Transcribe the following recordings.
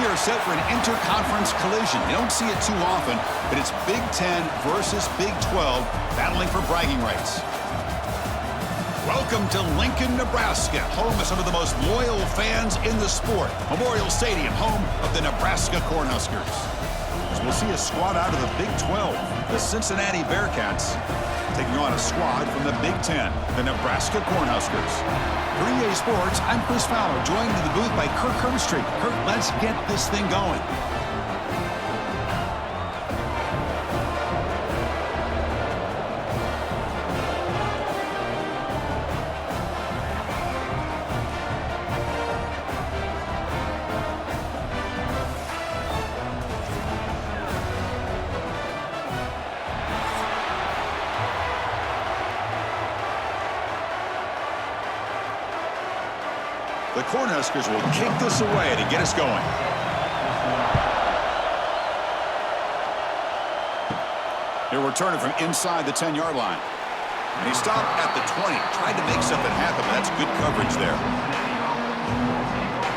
are set for an interconference collision. You don't see it too often, but it's Big Ten versus Big 12 battling for bragging rights. Welcome to Lincoln, Nebraska, home of some of the most loyal fans in the sport. Memorial Stadium, home of the Nebraska Cornhuskers. So we'll see a squad out of the Big 12, the Cincinnati Bearcats, taking on a squad from the Big 10, the Nebraska Cornhuskers. For EA Sports, I'm Chris Fowler, joined in the booth by Kirk Herbstreit. Kirk, let's get this thing going. The Cornhuskers will kick this away to get us going. He'll return it from inside the 10-yard line. And he stopped at the 20. Tried to make something happen, but that's good coverage there.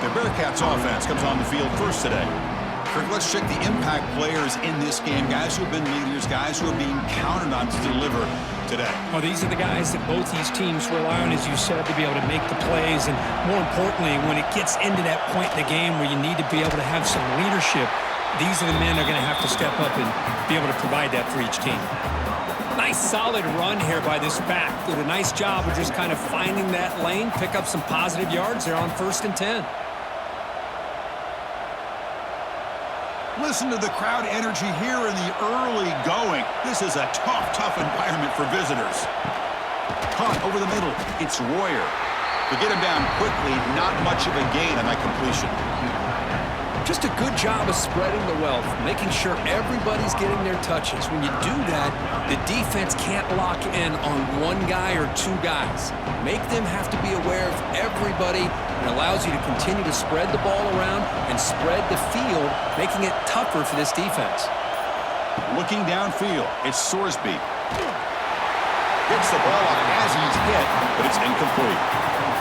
The Bearcats offense comes on the field first today. Kirk, let's check the impact players in this game. Guys who have been leaders, guys who are being counted on to deliver today. Well, these are the guys that both these teams rely on, as you said, to be able to make the plays. And more importantly, when it gets into that point in the game where you need to be able to have some leadership, these are the men that are going to have to step up and be able to provide that for each team. Nice solid run here by this back. Did a nice job of just kind of finding that lane, pick up some positive yards there on 1st and 10. Listen to the crowd energy here in the early going. This is a tough environment for visitors. Caught over the middle. It's Royer. To get him down quickly, not much of a gain on that completion. Just a good job of spreading the wealth, making sure everybody's getting their touches. When you do that, the defense can't lock in on one guy or two guys. Make them have to be aware of everybody, and allows you to continue to spread the ball around and spread the field, making it tougher for this defense. Looking downfield, it's Sorsby. Gets the ball off as he's hit, but it's incomplete.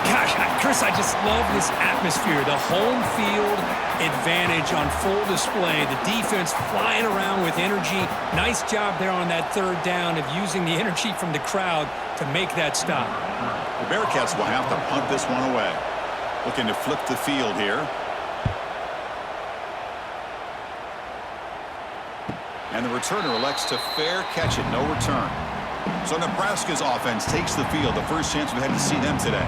Gosh, Chris, I just love this atmosphere. The home field advantage on full display. The defense flying around with energy. Nice job there on that 3rd down of using the energy from the crowd to make that stop. The Bearcats will have to punt this one away. Looking to flip the field here. And the returner elects to fair catch it. No return. So Nebraska's offense takes the field. The first chance we've had to see them today.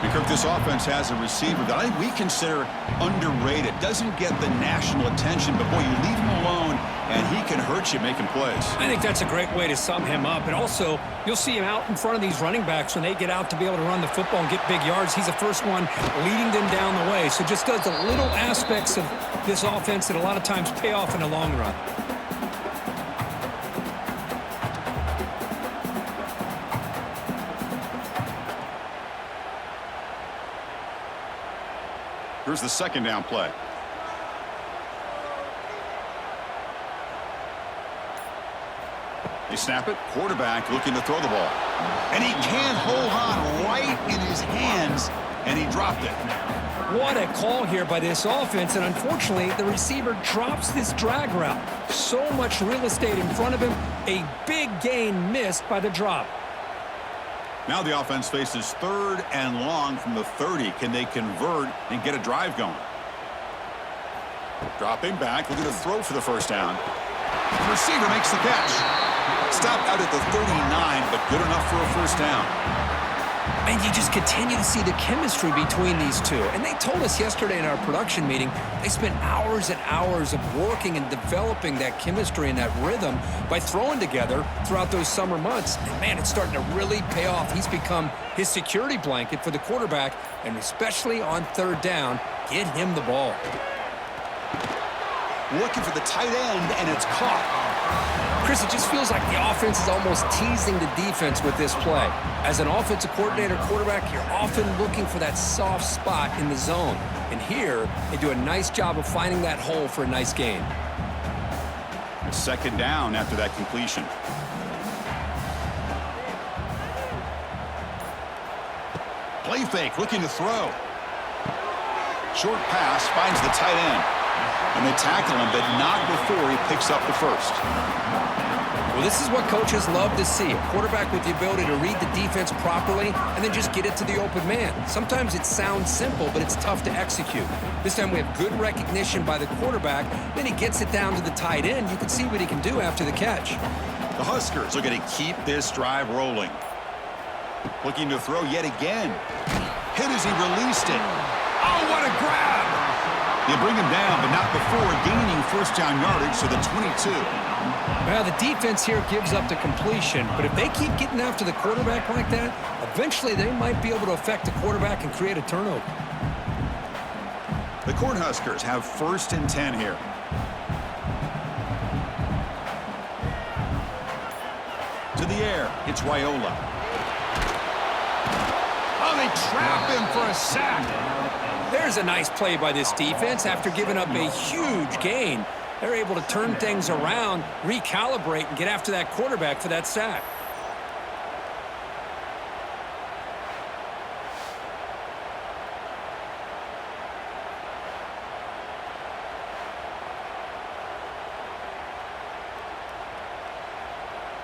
Because this offense has a receiver that I think we consider underrated. Doesn't get the national attention, but boy, you leave him alone, and he can hurt you making plays. I think that's a great way to sum him up. And also, you'll see him out in front of these running backs when they get out to be able to run the football and get big yards. He's the first one leading them down the way. So just does the little aspects of this offense that a lot of times pay off in the long run. Here's the 2nd down play. They snap it. Quarterback looking to throw the ball. And he can't hold on right in his hands, and he dropped it. What a call here by this offense, and unfortunately, the receiver drops this drag route. So much real estate in front of him. A big gain missed by the drop. Now the offense faces 3rd and long from the 30. Can they convert and get a drive going? Dropping back, looking to throw for the 1st down. The receiver makes the catch. Stopped out at the 39, but good enough for a 1st down. And you just continue to see the chemistry between these two. And they told us yesterday in our production meeting, they spent hours and hours of working and developing that chemistry and that rhythm by throwing together throughout those summer months. And man, it's starting to really pay off. He's become his security blanket for the quarterback, and especially on 3rd down, get him the ball. Looking for the tight end, and it's caught. Chris, it just feels like the offense is almost teasing the defense with this play. As an offensive coordinator, quarterback, you're often looking for that soft spot in the zone. And here, they do a nice job of finding that hole for a nice gain. 2nd down after that completion. Play fake, looking to throw. Short pass finds the tight end. And they tackle him, but not before he picks up the first. Well, this is what coaches love to see. A quarterback with the ability to read the defense properly and then just get it to the open man. Sometimes it sounds simple, but it's tough to execute. This time we have good recognition by the quarterback. Then he gets it down to the tight end. You can see what he can do after the catch. The Huskers are going to keep this drive rolling. Looking to throw yet again. Hit as he released it. Oh, what a grab! They bring him down, but not before gaining first down yardage to the 22. Well, the defense here gives up the completion, but if they keep getting after the quarterback like that, eventually they might be able to affect the quarterback and create a turnover. The Cornhuskers have 1st and 10 here. To the air, it's Raiola. Oh, they trap him for a sack. There's a nice play by this defense after giving up a huge gain. They're able to turn things around, recalibrate, and get after that quarterback for that sack.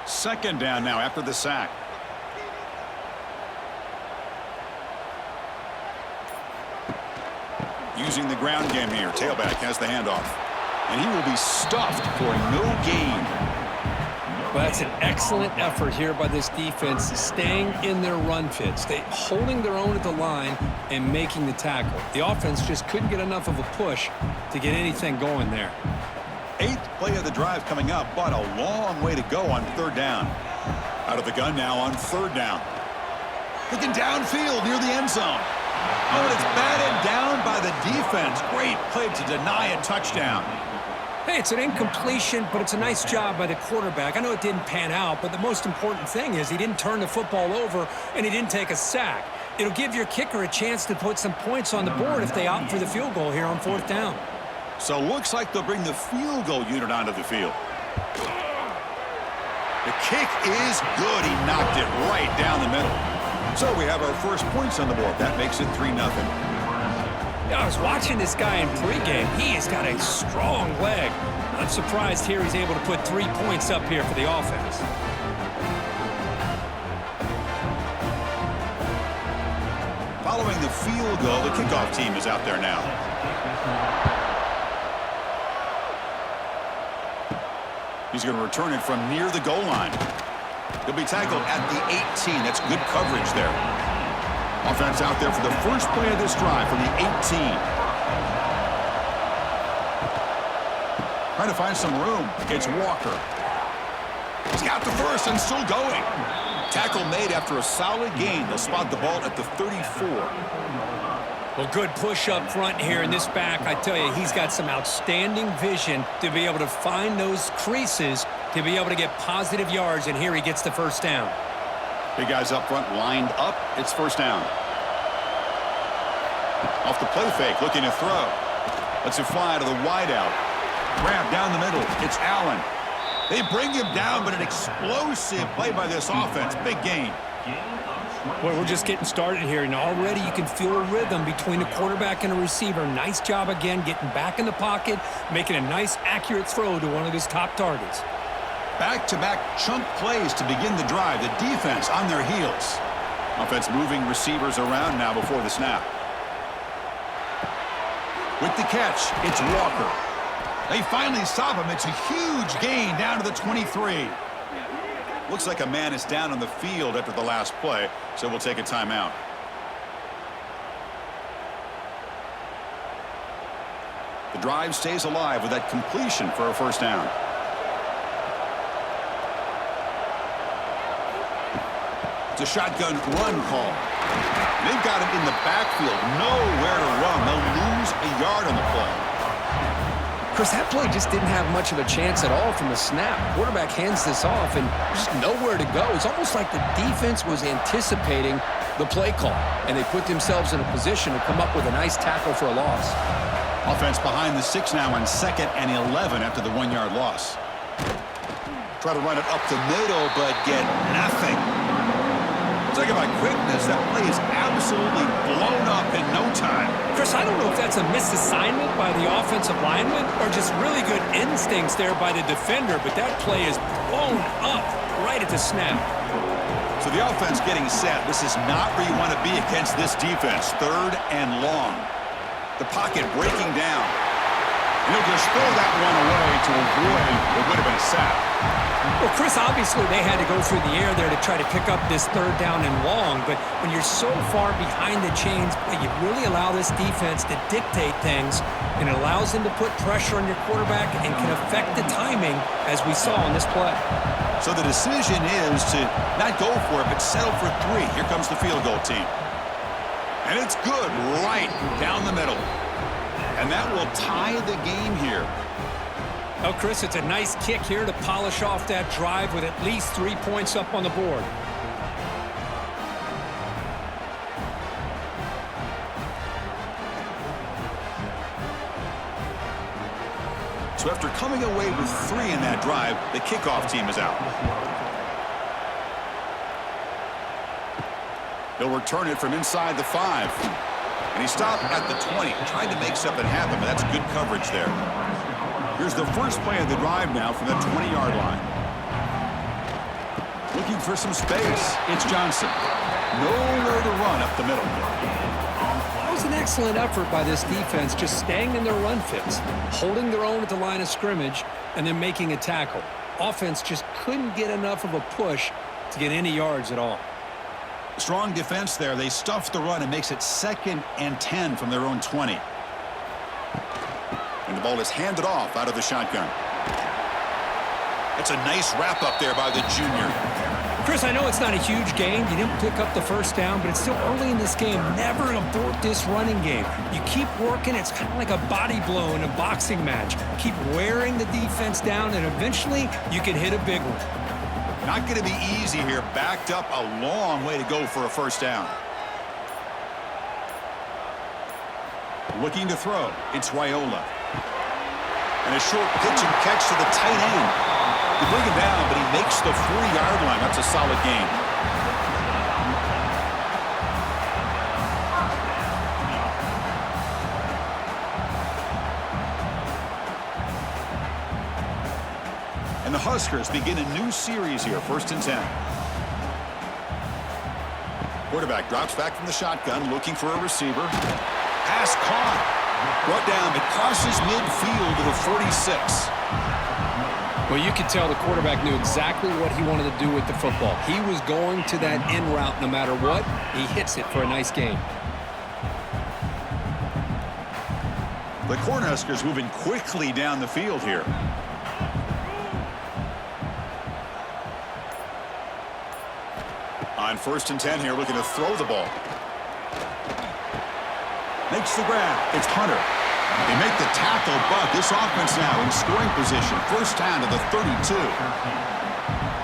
Second down now after the sack. Using the ground game here. Tailback has the handoff. And he will be stuffed for no gain. Well, that's an excellent effort here by this defense, staying in their run fits. They holding their own at the line and making the tackle. The offense just couldn't get enough of a push to get anything going there. 8th play of the drive coming up, but a long way to go on 3rd down. Out of the gun now on 3rd down. Looking downfield near the end zone. Oh, and it's batted down by the defense. Great play to deny a touchdown. Hey, it's an incompletion, but it's a nice job by the quarterback. I know it didn't pan out, but the most important thing is he didn't turn the football over and he didn't take a sack. It'll give your kicker a chance to put some points on the board if they opt for the field goal here on 4th down. So looks like they'll bring the field goal unit onto the field. The kick is good. He knocked it right down the middle. So we have our first points on the board. That makes it 3-0. I was watching this guy in pregame. He has got a strong leg. I'm surprised here he's able to put 3 points up here for the offense. Following the field goal, the kickoff team is out there now. He's going to return it from near the goal line. He'll be tackled at the 18. That's good coverage there. Offense out there for the first play of this drive from the 18. Trying to find some room. It's Walker. He's got the first and still going. Tackle made after a solid gain. They'll spot the ball at the 34. Well, good push up front here in this back. I tell you, he's got some outstanding vision to be able to find those creases to be able to get positive yards, and here he gets the first down. Big guys up front lined up. It's first down. Off the play fake, looking to throw. Lets it fly to the wideout. Grab down the middle. It's Allen. They bring him down, but an explosive play by this offense. Big gain. Well, we're just getting started here, and already you can feel a rhythm between the quarterback and the receiver. Nice job again getting back in the pocket, making a nice, accurate throw to one of his top targets. Back-to-back chunk plays to begin the drive. The defense on their heels. Offense moving receivers around now before the snap. With the catch, it's Walker. They finally stop him. It's a huge gain down to the 23. Looks like a man is down on the field after the last play, so we'll take a timeout. The drive stays alive with that completion for a first down. It's a shotgun run call. They've got him in the backfield, nowhere to run. They'll lose a yard on the play. Chris, that play just didn't have much of a chance at all from the snap. Quarterback hands this off, and just nowhere to go. It's almost like the defense was anticipating the play call, and they put themselves in a position to come up with a nice tackle for a loss. Offense behind the 6 now on 2nd and 11 after the 1-yard loss. Try to run it up the middle, but get nothing. Talk about quickness. That play is absolutely blown up in no time. Chris, Chris, I don't know if that's a misassignment by the offensive lineman or just really good instincts there by the defender, but that play is blown up right at the snap. So the offense getting set. This is not where you want to be against this defense. 3rd and long. The pocket breaking down. And he'll just throw that one away to avoid what would have been a sack. Well, Chris, obviously they had to go through the air there to try to pick up this 3rd down and long, but when you're so far behind the chains, you really allow this defense to dictate things, and it allows them to put pressure on your quarterback and can affect the timing, as we saw on this play. So the decision is to not go for it, but settle for 3. Here comes the field goal team. And it's good right down the middle. And that will tie the game here. Oh, Chris, it's a nice kick here to polish off that drive with at least 3 points up on the board. So after coming away with 3 in that drive, the kickoff team is out. He'll return it from inside the 5. And he stopped at the 20, trying to make something happen, but that's good coverage there. Here's the first play of the drive now from the 20-yard line. Looking for some space. It's Johnson. Nowhere to run up the middle. That was an excellent effort by this defense, just staying in their run fits, holding their own at the line of scrimmage, and then making a tackle. Offense just couldn't get enough of a push to get any yards at all. Strong defense there. They stuff the run and makes it 2nd and 10 from their own 20. And the ball is handed off out of the shotgun. That's a nice wrap up there by the junior. Chris, I know it's not a huge gain. You didn't pick up the first down, but it's still early in this game. Never abort this running game. You keep working. It's kind of like a body blow in a boxing match. Keep wearing the defense down, and eventually you can hit a big one. Not going to be easy here. Backed up a long way to go for a first down. Looking to throw. It's Raiola. And a short pitch and catch to the tight end. You bring him down, but he makes the 40-yard line. That's a solid gain. And the Huskers begin a new series here, 1st and 10. Quarterback drops back from the shotgun, looking for a receiver. Pass caught. Brought down, but crosses midfield to the 46. Well, you could tell the quarterback knew exactly what he wanted to do with the football. He was going to that in route no matter what. He hits it for a nice gain. The Cornhuskers moving quickly down the field here. On 1st and 10 here, looking to throw the ball. Makes the grab. It's Hunter. They make the tackle, but this offense now in scoring position. 1st down to the 32.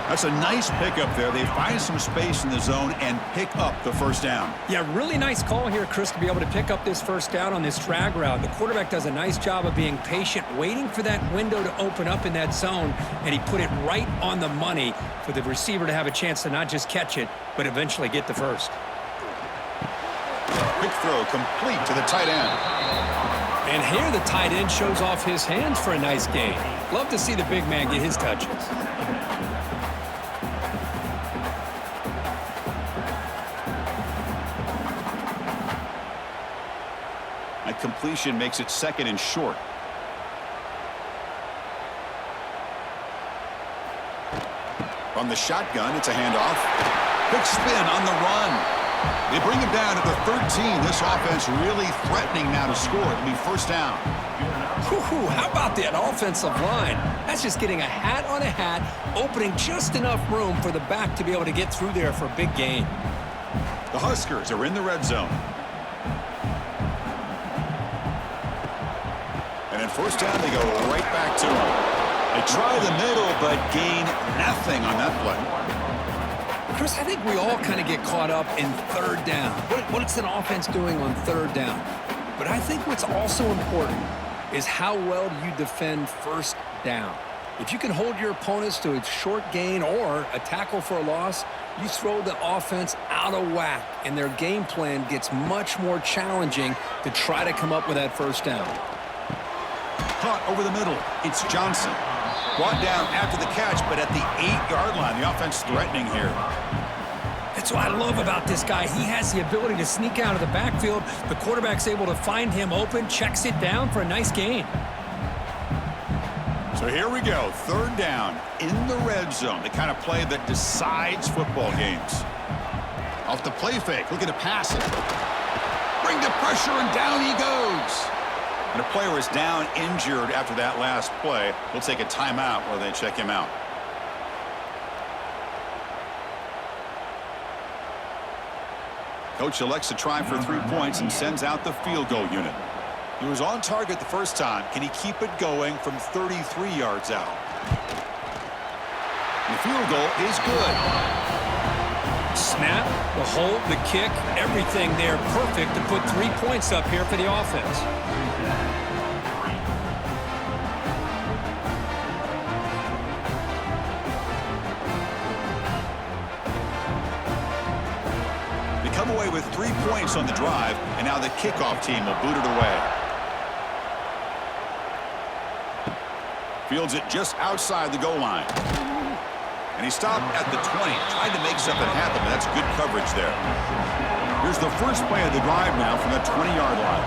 That's a nice pickup there. They find some space in the zone and pick up the 1st down. Yeah, really nice call here, Chris, to be able to pick up this 1st down on this drag route. The quarterback does a nice job of being patient, waiting for that window to open up in that zone, and he put it right on the money for the receiver to have a chance to not just catch it, but eventually get the 1st. Quick throw complete to the tight end. And here the tight end shows off his hands for a nice gain. Love to see the big man get his touches. That completion makes it 2nd and short. From the shotgun, it's a handoff. Quick spin on the run. They bring him down to the 13. This offense really threatening now to score. It'll be 1st down. Whew, how about that offensive line? That's just getting a hat on a hat, opening just enough room for the back to be able to get through there for a big gain. The Huskers are in the red zone. And in 1st down, they go right back to him. They try the middle, but gain nothing on that play. Chris, I think we all kind of get caught up in 3rd down. What's an offense doing on 3rd down? But I think what's also important is how well do you defend 1st down. If you can hold your opponents to a short gain or a tackle for a loss, You throw the offense out of whack, and their game plan gets much more challenging to try to come up with that first down. Caught over the middle. It's Johnson. Brought down after the catch, but at the 8-yard line. The offense threatening here. That's what I love about this guy. He has the ability to sneak out of the backfield. The quarterback's able to find him open, checks it down for a nice gain. So here we go, 3rd down in the red zone, the kind of play that decides football games. Off the play fake, looking to pass it. Bring the pressure, and down he goes. And a player is down injured after that last play. We'll take a timeout while they check him out. Coach elects to try for 3 points and sends out the field goal unit. He was on target the first time. Can he keep it going from 33 yards out? The field goal is good. Snap, the hold, the kick, everything there perfect to put 3 points up here for the offense. They come away with 3 points on the drive, and now the kickoff team will boot it away. Fields it just outside the goal line. And he stopped at the 20, tried to make something happen, but that's good coverage there. Here's the first play of the drive now from the 20-yard line.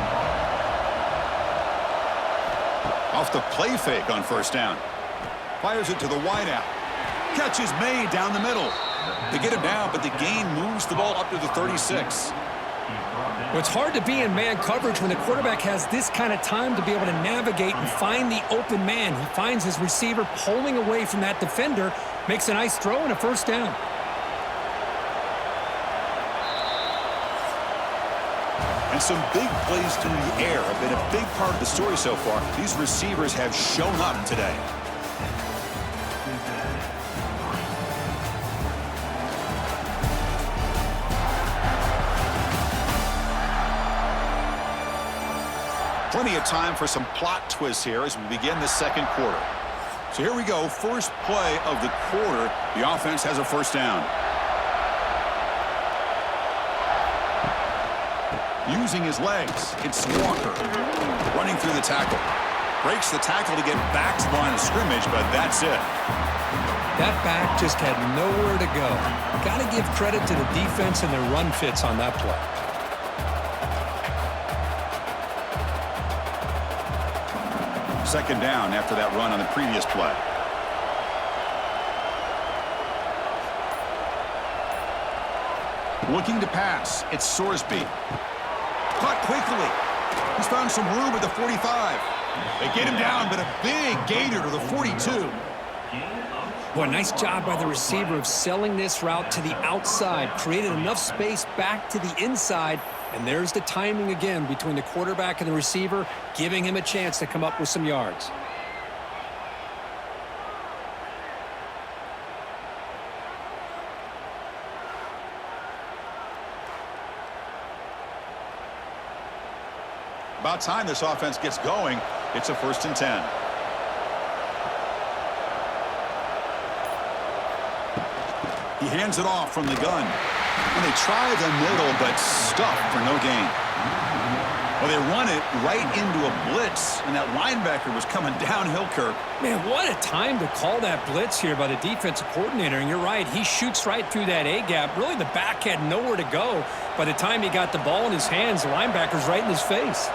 Off the play fake on 1st down. Fires it to the wideout. Catch is made down the middle. They get him down, but the gain moves the ball up to the 36. Well, it's hard to be in man coverage when the quarterback has this kind of time to be able to navigate and find the open man. He finds his receiver pulling away from that defender, makes a nice throw and a 1st down. And some big plays through the air have been a big part of the story so far. These receivers have shown up today. Plenty of time for some plot twists here as we begin the 2nd quarter. So here we go, first play of the quarter. The offense has a 1st down. Using his legs, it's Walker. Running through the tackle. Breaks the tackle to get back to the line of scrimmage, but that's it. That back just had nowhere to go. Got to give credit to the defense and their run fits on that play. Second down after that run on the previous play. Looking to pass. It's Sorsby. Caught quickly. He's found some room at the 45. They get him down, but a big gainer to the 42. Boy, nice job by the receiver of selling this route to the outside. Created enough space back to the inside. And there's the timing again between the quarterback and the receiver, giving him a chance to come up with some yards. About time this offense gets going. It's a 1st and 10. He hands it off from the gun. And they try the middle, but stuffed for no gain. Well, they run it right into a blitz, and that linebacker was coming downhill, Kirk. Man, what a time to call that blitz here by the defensive coordinator. And you're right, he shoots right through that A-gap. Really, the back had nowhere to go. By the time he got the ball in his hands, the linebacker's right in his face.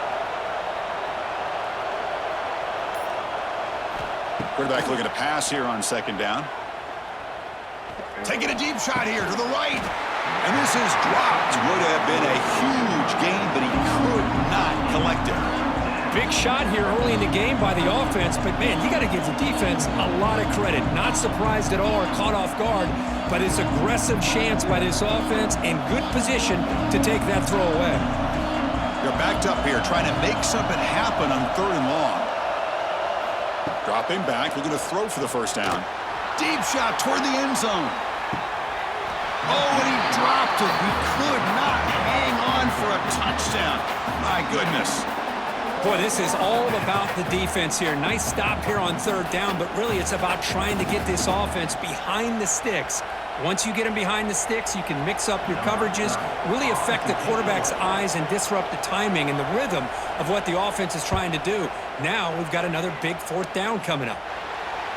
Quarterback looking to pass here on 2nd down. Taking a deep shot here to the right. And this is dropped. Would have been a huge gain, but he could not collect it. Big shot here early in the game by the offense, but man, you got to give the defense a lot of credit. Not surprised at all or caught off guard, but it's aggressive chance by this offense in good position to take that throw away. They're backed up here trying to make something happen on 3rd and long. Dropping back, looking to throw for the 1st down. Deep shot toward the end zone. Oh, and he dropped it. He could not hang on for a touchdown. My goodness. Boy, this is all about the defense here. Nice stop here on 3rd down, but really it's about trying to get this offense behind the sticks Once you get him behind the sticks, you can mix up your coverages, really affect the quarterback's eyes and disrupt the timing and the rhythm of what the offense is trying to do. Now we've got another big fourth down coming up.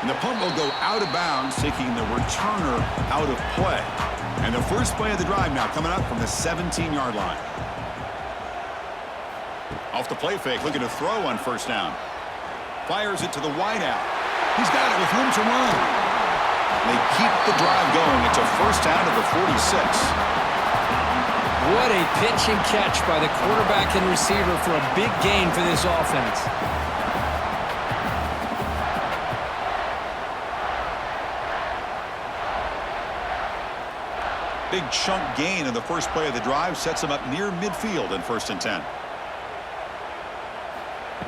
And the punt will go out of bounds, taking the returner out of play. And the first play of the drive now coming up from the 17-yard line. Off the play fake, looking to throw on first down. Fires it to the wideout. He's got it with room to run. They keep the drive going. It's a first down to the 46. What a pitch and catch by the quarterback and receiver for a big gain for this offense. Big chunk gain in the first play of the drive sets him up near midfield in 1st and 10.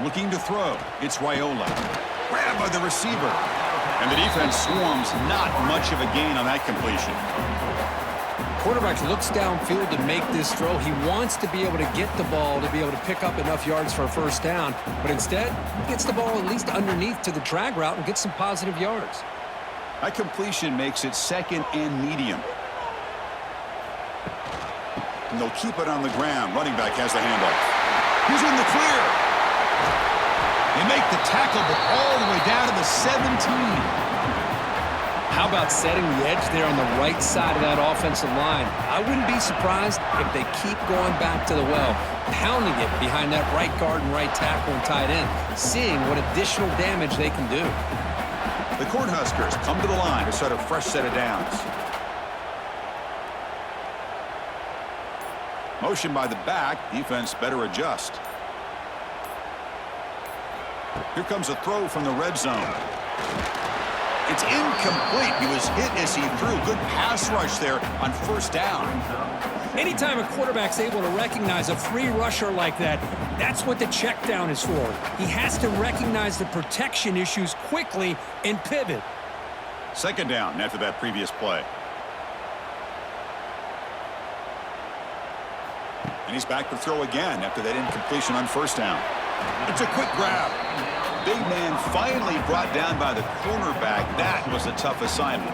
Looking to throw. It's Raiola. Grabbed by the receiver. And the defense swarms. Not much of a gain on that completion. Quarterback looks downfield to make this throw. He wants to be able to get the ball to be able to pick up enough yards for a first down. But instead, he gets the ball at least underneath to the drag route and gets some positive yards. That completion makes it 2nd and medium. And they'll keep it on the ground. Running back has the handoff. He's in the clear. They make the tackle, but all the way down to the 17. How about setting the edge there on the right side of that offensive line? I wouldn't be surprised if they keep going back to the well, pounding it behind that right guard and right tackle and tight end, seeing what additional damage they can do. The Cornhuskers come to the line to start a fresh set of downs. Motion by the back. Defense better adjust. Here comes a throw from the red zone. It's incomplete. He was hit as he threw. Good pass rush there on first down. Anytime a quarterback's able to recognize a free rusher like that, that's what the check down is for. He has to recognize the protection issues quickly and pivot. 2nd down after that previous play. And he's back to throw again after that incompletion on first down. It's a quick grab. Big man finally brought down by the cornerback. That was a tough assignment.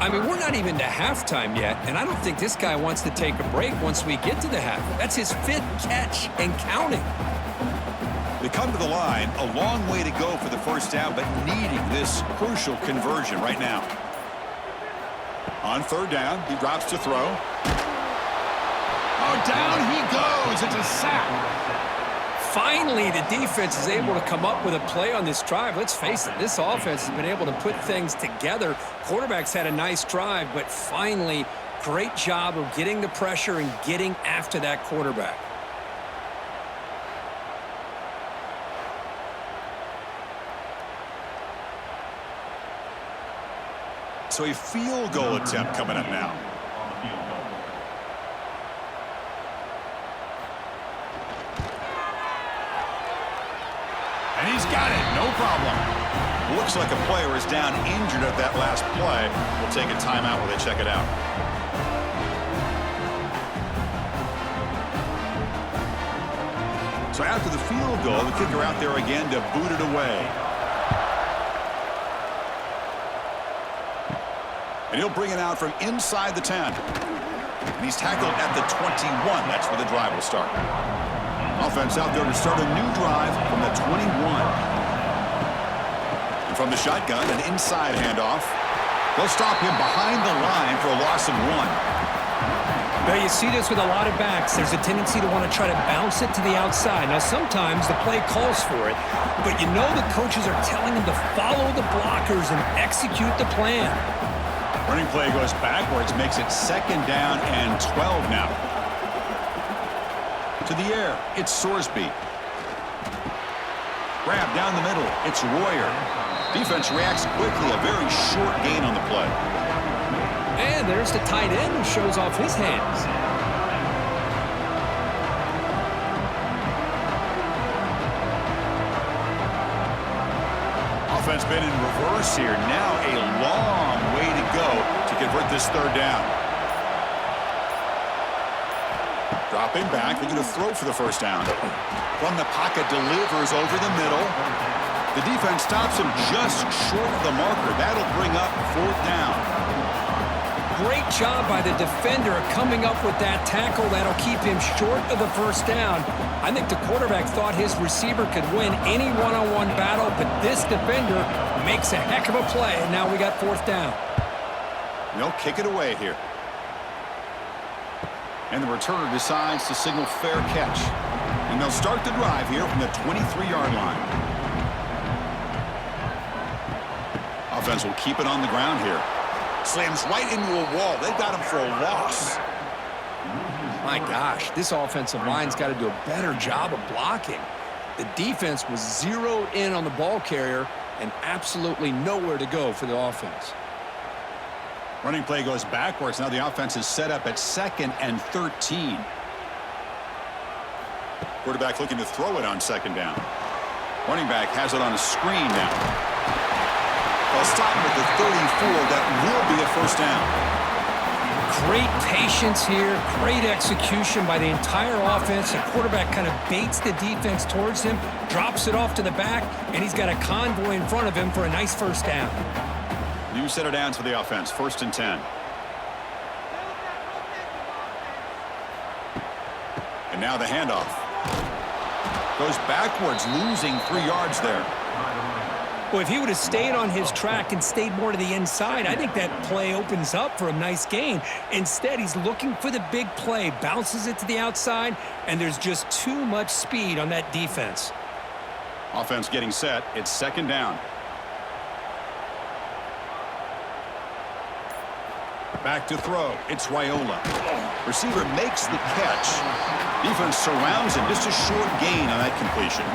I mean, we're not even to halftime yet, and I don't think this guy wants to take a break once we get to the half. That's his 5th catch and counting. They come to the line. A long way to go for the first down, but needing this crucial conversion right now. On 3rd down, he drops to throw. Oh, down he goes. It's a sack. Finally, the defense is able to come up with a play on this drive. Let's face it, this offense has been able to put things together. Quarterback's had a nice drive, but finally, great job of getting the pressure and getting after that quarterback. So a field goal attempt coming up now. And he's got it, no problem. Looks like a player is down injured at that last play. We'll take a timeout while they check it out. So after the field goal, the kicker out there again to boot it away. And he'll bring it out from inside the 10. And he's tackled at the 21. That's where the drive will start. Offense out there to start a new drive from the 21. And from the shotgun, an inside handoff. They'll stop him behind the line for a loss of 1. Now, you see this with a lot of backs. There's a tendency to want to try to bounce it to the outside. Now, sometimes the play calls for it, but you know the coaches are telling them to follow the blockers and execute the plan. Running play goes backwards, makes it 2nd down and 12 now. To the air, it's Sorsby. Grab down the middle, it's Royer. Defense reacts quickly, a very short gain on the play. And there's the tight end who shows off his hands. Offense been in reverse here. Now a long way to go to convert this 3rd down. Dropping back, they're going to throw for the first down. From the pocket, delivers over the middle. The defense stops him just short of the marker. That'll bring up 4th down. great job by the defender coming up with that tackle that'll keep him short of the first down. I think the quarterback thought his receiver could win any one-on-one battle, but this defender makes a heck of a play, and now we got fourth down. They'll kick it away here. And the returner decides to signal fair catch. And they'll start the drive here from the 23-yard line. Offense will keep it on the ground here. Slams right into a wall. They've got him for a loss. My gosh, this offensive line's got to do a better job of blocking. The defense was zeroed in on the ball carrier and absolutely nowhere to go for the offense. Running play goes backwards. Now the offense is set up at 2nd and 13. Quarterback looking to throw it on 2nd down. Running back has it on a screen now. They'll stop him at the 34. That will be a first down. Great patience here, great execution by the entire offense. The quarterback kind of baits the defense towards him, drops it off to the back, and he's got a convoy in front of him for a nice first down. New set of downs for the offense, 1st and 10. And now the handoff. Goes backwards, losing 3 yards there. Well, if he would have stayed on his track and stayed more to the inside, I think that play opens up for a nice gain. Instead, he's looking for the big play, bounces it to the outside, and there's just too much speed on that defense. Offense getting set. It's 2nd down. Back to throw. It's Raiola. Receiver makes the catch. Defense surrounds him. Just a short gain on that completion.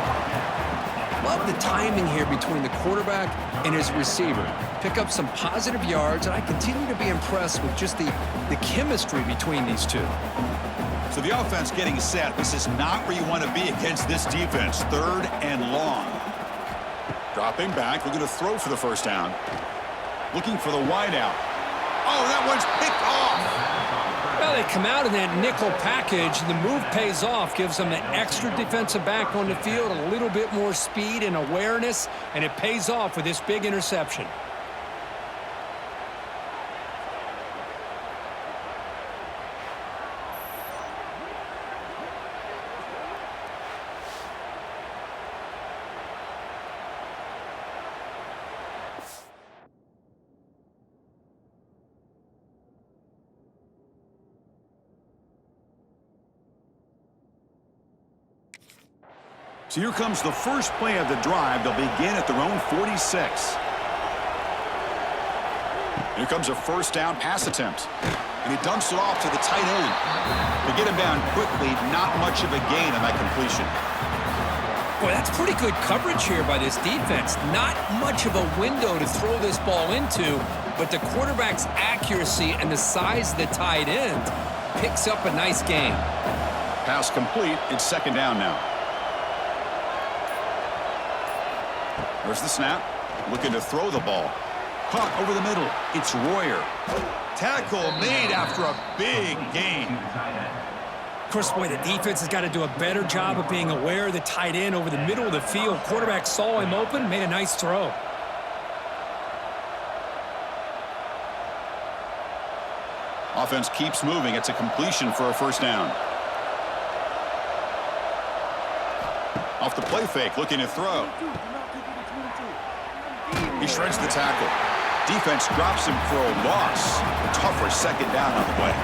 Love the timing here between the quarterback and his receiver. Pick up some positive yards, and I continue to be impressed with just the chemistry between these two. So the offense getting set. This is not where you want to be against this defense. 3rd and long. Dropping back, looking to throw for the first down. Looking for the wideout. Oh, that one's picked off. Well, they come out in that nickel package. The move pays off, gives them an extra defensive back on the field, a little bit more speed and awareness, and it pays off with this big interception. So here comes the first play of the drive. They'll begin at their own 46. Here comes a first down pass attempt. And he dumps it off to the tight end. They get him down quickly. Not much of a gain on that completion. Boy, that's pretty good coverage here by this defense. Not much of a window to throw this ball into, but the quarterback's accuracy and the size of the tight end picks up a nice gain. Pass complete. It's 2nd down now. There's the snap. Looking to throw the ball. Caught over the middle. It's Royer. Tackle made after a big gain. Chris, boy, the defense has got to do a better job of being aware of the tight end over the middle of the field. Quarterback saw him open, made a nice throw. Offense keeps moving. It's a completion for a first down. Off the play fake, looking to throw. He shreds the tackle. Defense drops him for a loss. A tougher 2nd down on the way.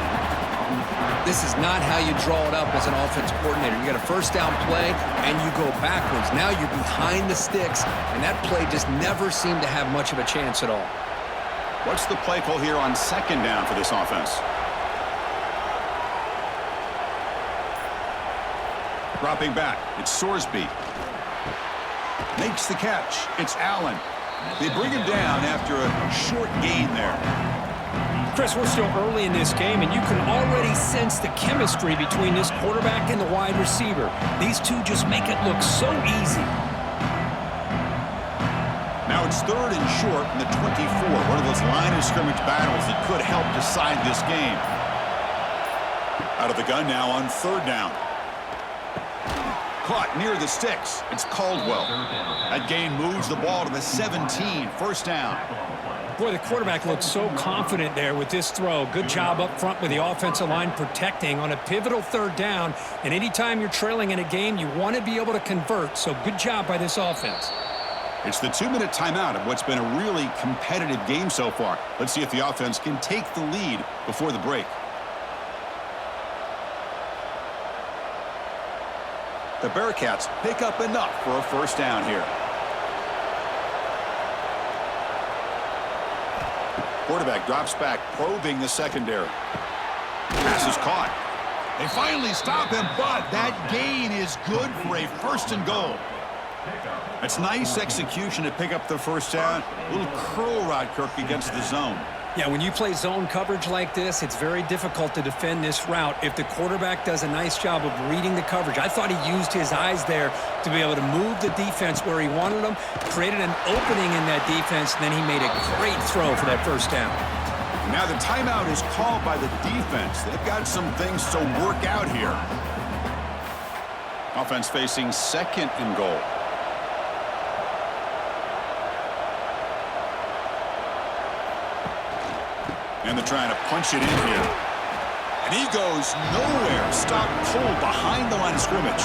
This is not how you draw it up as an offense coordinator. You got a first down play, and you go backwards. Now you're behind the sticks, and that play just never seemed to have much of a chance at all. What's the play call here on 2nd down for this offense? Dropping back. It's Sorsby. Makes the catch. It's Allen. They bring him down after a short gain there. Chris, we're still early in this game, and you can already sense the chemistry between this quarterback and the wide receiver. These two just make it look so easy. Now it's 3rd and short in the 24. One of those line of scrimmage battles that could help decide this game. Out of the gun now on 3rd down. Caught near the sticks. It's Caldwell. That gain moves the ball to the 17. First down. Boy, the quarterback looked so confident there with this throw. Good job up front with the offensive line protecting on a pivotal third down. And anytime you're trailing in a game, you want to be able to convert. So good job by this offense. It's the 2-minute timeout of what's been a really competitive game so far. Let's see if the offense can take the lead before the break. The Bearcats pick up enough for a first down here. Quarterback drops back, probing the secondary. Pass is caught. They finally stop him, but that gain is good for a first and goal. It's nice execution to pick up the first down. A little curl rod, Kirk, against the zone. Yeah, when you play zone coverage like this, it's very difficult to defend this route if the quarterback does a nice job of reading the coverage. I thought he used his eyes there to be able to move the defense where he wanted them, created an opening in that defense, and then he made a great throw for that first down. Now the timeout is called by the defense. They've got some things to work out here. Offense facing second and goal. And they're trying to punch it in here. And he goes nowhere. Stopped cold behind the line of scrimmage.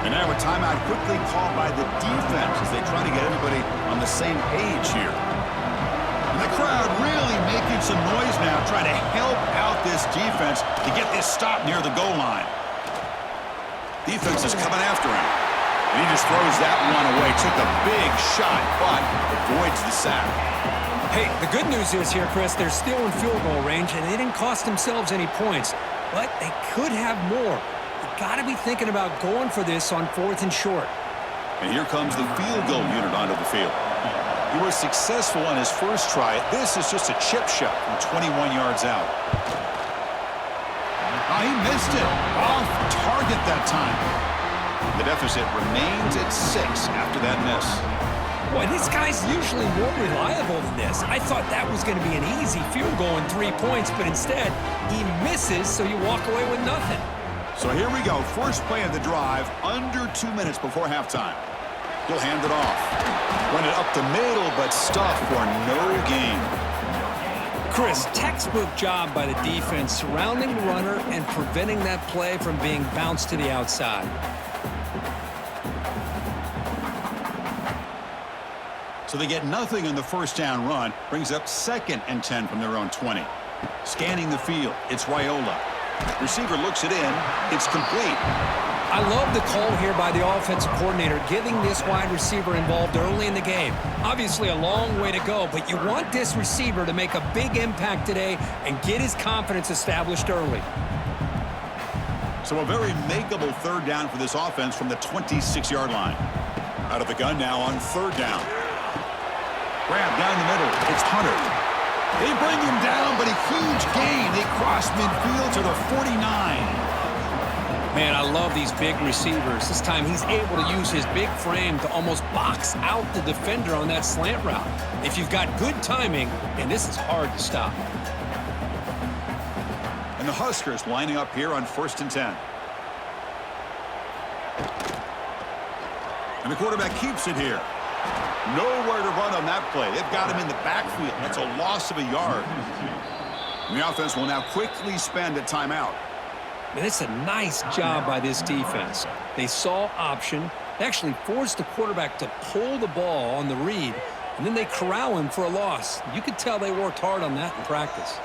And now a timeout quickly called by the defense as they try to get everybody on the same page here. And the crowd really making some noise now, trying to help out this defense to get this stop near the goal line. Defense is coming after him. And he just throws that one away. Took a big shot, but avoids the sack. Hey, the good news is here, Chris, they're still in field goal range, and they didn't cost themselves any points. But they could have more. You've got to be thinking about going for this on 4th and short. And here comes the field goal unit onto the field. He was successful on his first try. This is just a chip shot from 21 yards out. Oh, he missed it. Off target that time. The deficit remains at 6 after that miss. Boy, this guy's usually more reliable than this. I thought that was going to be an easy field goal and 3 points, but instead, he misses, so you walk away with nothing. So here we go. First play of the drive, under 2 minutes before halftime. He'll hand it off. Run it up the middle, but stuffed for no gain. Chris, textbook job by the defense surrounding the runner and preventing that play from being bounced to the outside. So they get nothing on the first down run. Brings up 2nd and 10 from their own 20. Scanning the field, it's Raiola. Receiver looks it in. It's complete. I love the call here by the offensive coordinator, getting this wide receiver involved early in the game. Obviously a long way to go, but you want this receiver to make a big impact today and get his confidence established early. So a very makeable third down for this offense from the 26-yard line. Out of the gun now on 3rd down. Grab down the middle. It's Hunter. They bring him down, but a huge gain. They cross midfield to the 49. Man, I love these big receivers. This time he's able to use his big frame to almost box out the defender on that slant route. If you've got good timing, and this is hard to stop. And the Huskers lining up here on 1st and 10. And the quarterback keeps it here. Nowhere to run on that play. They've got him in the backfield. That's a loss of a yard. And the offense will now quickly spend a timeout. And it's a nice job by this defense. They saw option. They actually forced the quarterback to pull the ball on the read, and then they corral him for a loss. You could tell they worked hard on that in practice.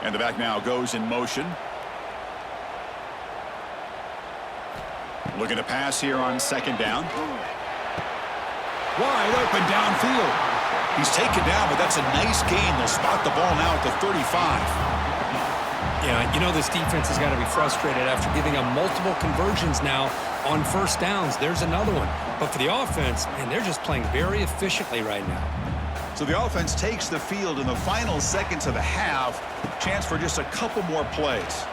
And the back now goes in motion. Looking to pass here on 2nd down. Wide open downfield. He's taken down, but that's a nice gain. They'll spot the ball now at the 35. Yeah, you know this defense has got to be frustrated after giving up multiple conversions now on first downs. There's another one. But for the offense, man, they're just playing very efficiently right now. So the offense takes the field in the final seconds of the half. Chance for just a couple more plays.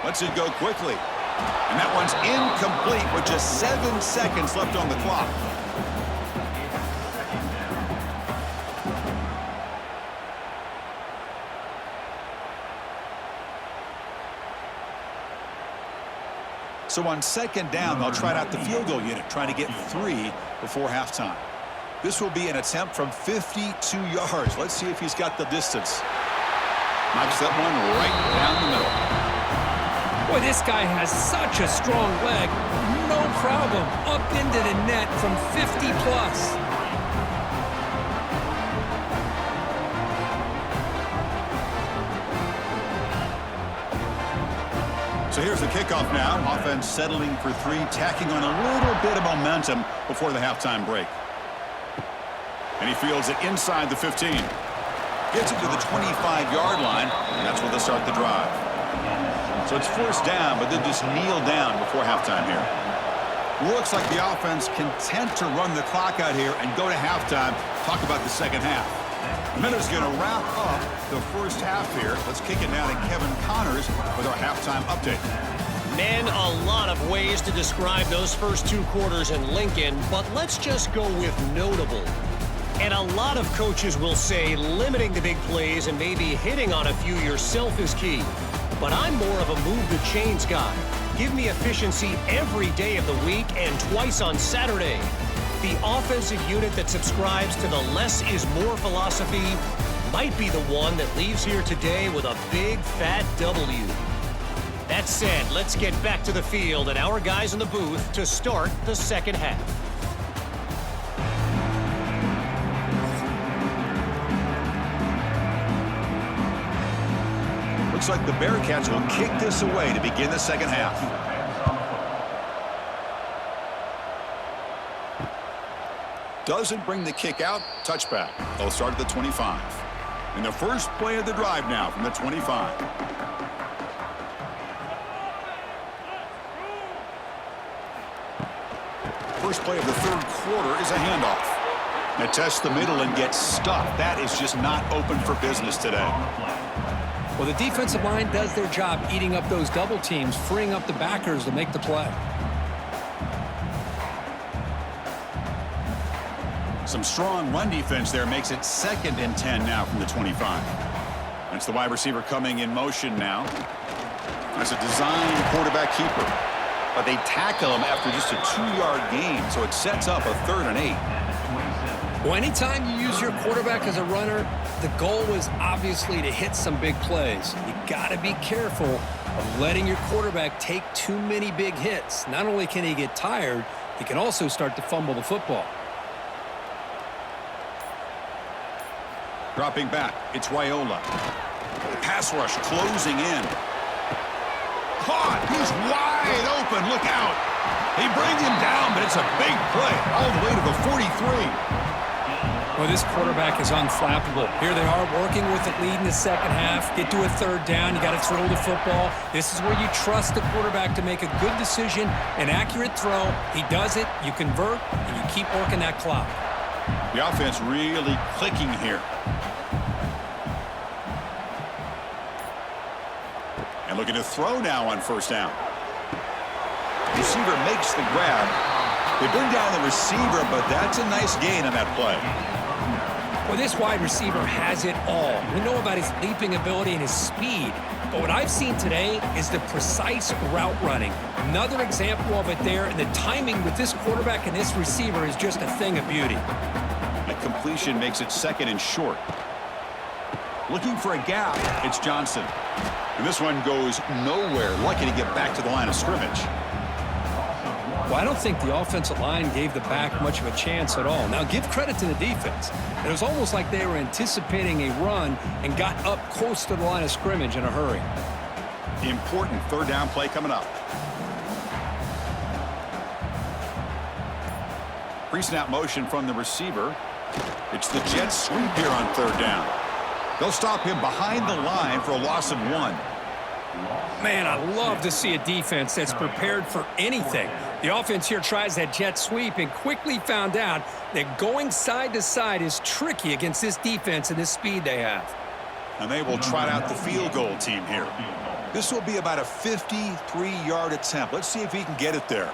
Lets it go quickly. And that one's incomplete with just 7 seconds left on the clock. So on 2nd down, they'll try out the field goal unit, trying to get 3 before halftime. This will be an attempt from 52 yards. Let's see if he's got the distance. Knocks that one right down the middle. Boy, this guy has such a strong leg. No problem. Up into the net from 50 plus. So here's the kickoff now. Offense settling for 3, tacking on a little bit of momentum before the halftime break. And he fields it inside the 15. Gets it to the 25-yard line, and that's where they'll start the drive. So it's first down, but then just kneel down before halftime here. Looks like the offense content to run the clock out here and go to halftime. Talk about the second half. Minutes going to wrap up the first half here. Let's kick it now to Kevin Connors with our halftime update. Man, a lot of ways to describe those first 2 quarters in Lincoln, but let's just go with notable. And a lot of coaches will say limiting the big plays and maybe hitting on a few yourself is key. But I'm more of a move the chains guy. Give me efficiency every day of the week and twice on Saturday. The offensive unit that subscribes to the less is more philosophy might be the one that leaves here today with a big fat W. That said, let's get back to the field and our guys in the booth to start the second half. Looks like the Bearcats will kick this away to begin the second half. Doesn't bring the kick out. Touchback. They'll start at the 25. And the first play of the drive now from the 25. First play of the third quarter is a handoff. They test the middle and get stuffed. That is just not open for business today. Well, the defensive line does their job eating up those double teams, freeing up the backers to make the play. Some strong run defense there makes it 2nd and 10 now from the 25. That's the wide receiver coming in motion now. That's a design quarterback keeper. But they tackle him after just a 2-yard gain, so it sets up a 3rd and 8. Well, anytime you use your quarterback as a runner, the goal is obviously to hit some big plays. You got to be careful of letting your quarterback take too many big hits. Not only can he get tired, he can also start to fumble the football. Dropping back, it's Raiola. Pass rush closing in. Caught, he's wide open, look out. They bring him down, but it's a big play all the way to the 43. Well, this quarterback is unflappable. Here they are working with the lead in the second half. Get to a 3rd down. You got to throw the football. This is where you trust the quarterback to make a good decision, an accurate throw. He does it, you convert, and you keep working that clock. The offense really clicking here. And looking to throw now on first down. Receiver makes the grab. They bring down the receiver, but that's a nice gain on that play. Well, this wide receiver has it all. We know about his leaping ability and his speed, but what I've seen today is the precise route running. Another example of it there, and the timing with this quarterback and this receiver is just a thing of beauty. A completion makes it 2nd and short. Looking for a gap, it's Johnson. And this one goes nowhere. Lucky to get back to the line of scrimmage. Well, I don't think the offensive line gave the back much of a chance at all. Now, give credit to the defense. It was almost like they were anticipating a run and got up close to the line of scrimmage in a hurry. Important 3rd down play coming up. Pre-snap motion from the receiver. It's the jet sweep here on 3rd down. They'll stop him behind the line for a loss of 1. Man, I love to see a defense that's prepared for anything. The offense here tries that jet sweep and quickly found out that going side to side is tricky against this defense and this speed they have. And they will trot out the field goal team here. This will be about a 53-yard attempt. Let's see if he can get it there.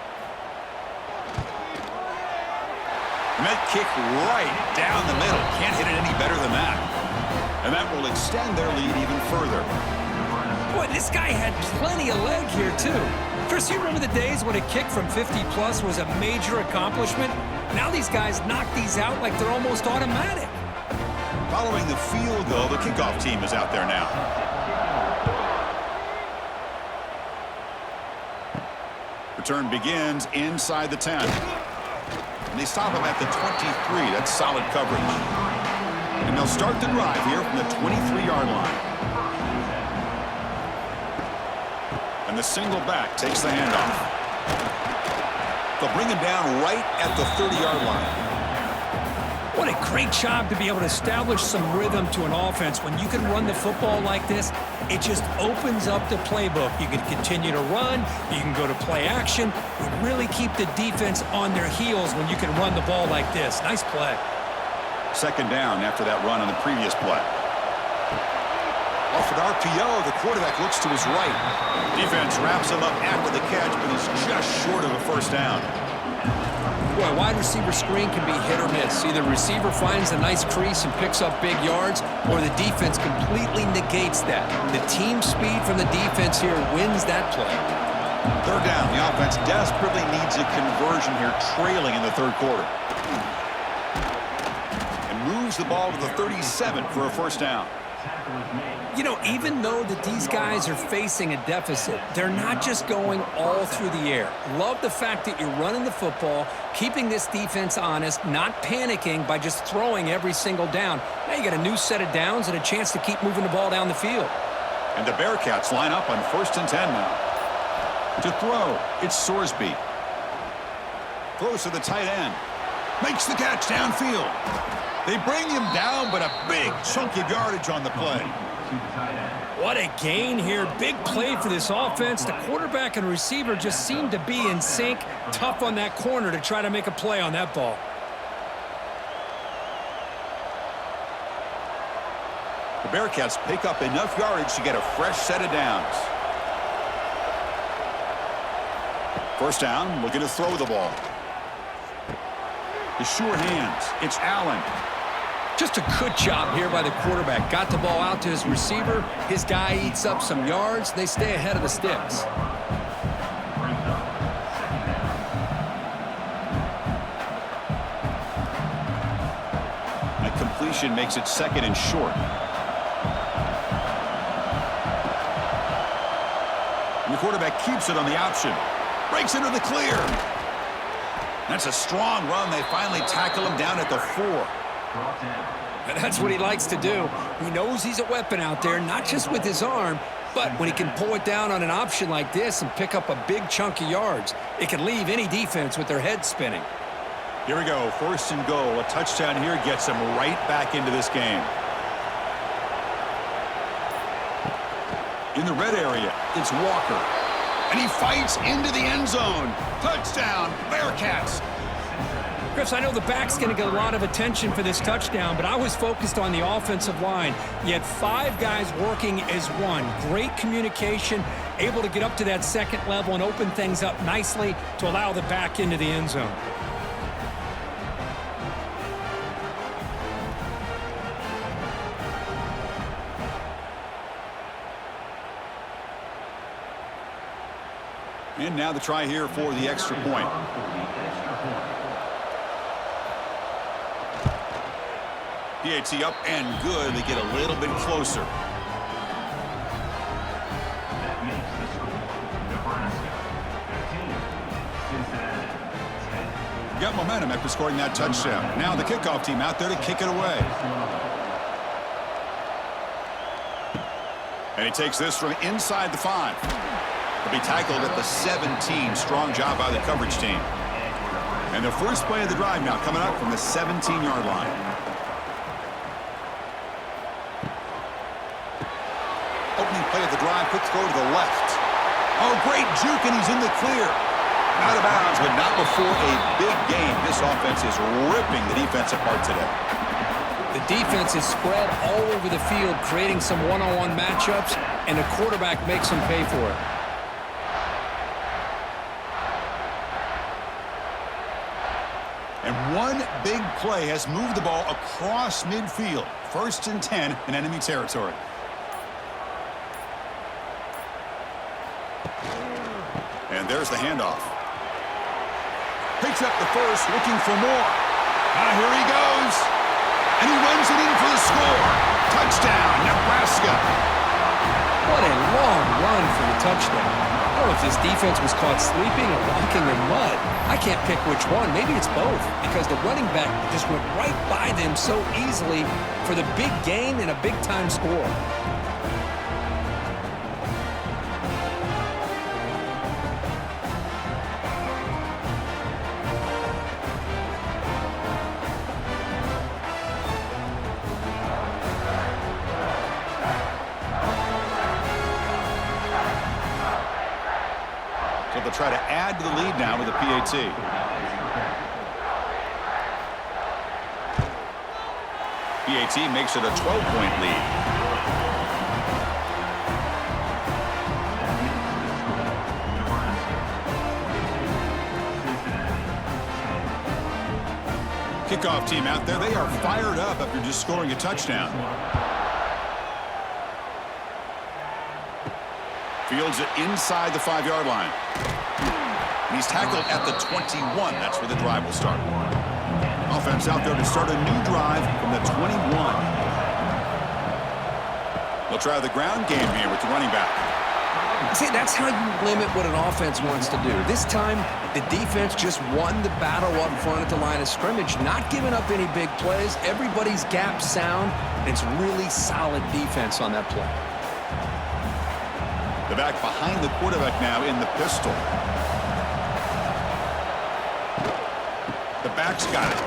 And that kick right down the middle. Can't hit it any better than that. And that will extend their lead even further. Boy, this guy had plenty of leg here, too. Chris, you remember the days when a kick from 50-plus was a major accomplishment? Now these guys knock these out like they're almost automatic. Following the field goal, the kickoff team is out there now. Return begins inside the 10. And they stop him at the 23. That's solid coverage. And they'll start the drive here from the 23-yard line. And the single back takes the handoff. They'll bring him down right at the 30-yard line. What a great job to be able to establish some rhythm to an offense. When you can run the football like this, it just opens up the playbook. You can continue to run. You can go to play action. You really keep the defense on their heels when you can run the ball like this. Nice play. Second down after that run on the previous play. Off an RPO, the quarterback looks to his right. Defense wraps him up after the catch, but he's just short of a first down. Boy, wide receiver screen can be hit or miss. Either receiver finds a nice crease and picks up big yards, or the defense completely negates that. The team speed from the defense here wins that play. Third down. The offense desperately needs a conversion here, trailing in the third quarter. And moves the ball to the 37 for a first down. You know, even though that these guys are facing a deficit, they're not just going all through the air. Love the fact that you're running the football, keeping this defense honest, not panicking by just throwing every single down. Now you got a new set of downs and a chance to keep moving the ball down the field. And the Bearcats line up on 1st and 10 now. To throw, it's Sorsby. Throws to the tight end. Makes the catch downfield. They bring him down, but a big chunk of yardage on the play. What a gain here. Big play for this offense. The quarterback and receiver just seem to be in sync. Tough on that corner to try to make a play on that ball. The Bearcats pick up enough yardage to get a fresh set of downs. First down, looking to throw the ball. The sure hands. It's Allen. Just a good job here by the quarterback. Got the ball out to his receiver. His guy eats up some yards. They stay ahead of the sticks. That completion makes it 2nd and short. And the quarterback keeps it on the option. Breaks into the clear. That's a strong run. They finally tackle him down at the 4. And that's what he likes to do. He knows he's a weapon out there, not just with his arm, but when he can pull it down on an option like this and pick up a big chunk of yards, it can leave any defense with their head spinning. Here we go. 1st and goal. A touchdown here gets them right back into this game. In the red area, it's Walker. And he fights into the end zone. Touchdown, Bearcats. Chris, I know the back's going to get a lot of attention for this touchdown, but I was focused on the offensive line. You had 5 guys working as one. Great communication, able to get up to that 2nd level and open things up nicely to allow the back into the end zone. And now the try here for the extra point. PAT up and good. They get a little bit closer. That makes the score Nebraska 15, Cincinnati 10. Got momentum after scoring that touchdown. Now the kickoff team out there to kick it away. And he takes this from inside the 5. He'll be tackled at the 17. Strong job by the coverage team. And the first play of the drive now coming up from the 17-yard line. Opening play of the drive, quick throw to the left. Oh, great juke, and he's in the clear. Out of bounds, but not before a big game. This offense is ripping the defense apart today. The defense is spread all over the field, creating some one-on-one matchups, and the quarterback makes them pay for it. And one big play has moved the ball across midfield. 1st and 10 in enemy territory. And there's the handoff. Picks up the first, looking for more. Here he goes. And he runs it in for the score. Touchdown, Nebraska. What a long run for the touchdown. I don't know if this defense was caught sleeping or walking in mud. I can't pick which one. Maybe it's both, because the running back just went right by them so easily for the big gain and a big-time score. So they'll try to add to the lead now with a PAT. PAT makes it a 12-point lead. Kickoff team out there, they are fired up after just scoring a touchdown. Fields it inside the 5-yard line. He's tackled at the 21. That's where the drive will start. Offense out there to start a new drive from the 21. They'll try the ground game here with the running back. See, that's how you limit what an offense wants to do. This time, the defense just won the battle up front at the line of scrimmage, not giving up any big plays. Everybody's gap sound. It's really solid defense on that play. The back behind the quarterback now in the pistol. The back's got it.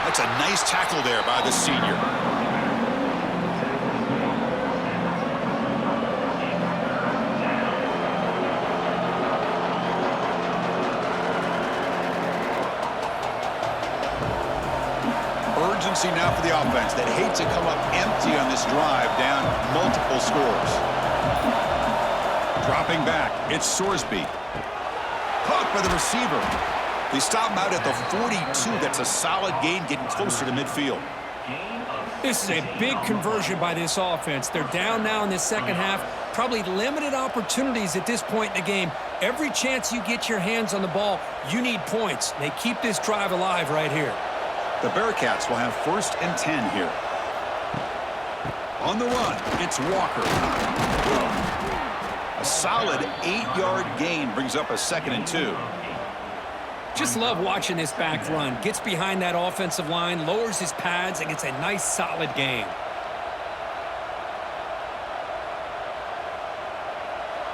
That's a nice tackle there by the senior. Urgency now for the offense that hates to come up empty on this drive, down multiple scores. Dropping back, it's Sorsby. Caught by the receiver. They stop him out at the 42. That's a solid gain, getting closer to midfield. This is a big conversion by this offense. They're down now in the second half. Probably limited opportunities at this point in the game. Every chance you get your hands on the ball, you need points. They keep this drive alive right here. The Bearcats will have 1st and 10 here. On the run, it's Walker. A solid 8-yard gain brings up a 2nd and 2. Just love watching this back run. Gets behind that offensive line, lowers his pads, and gets a nice solid gain.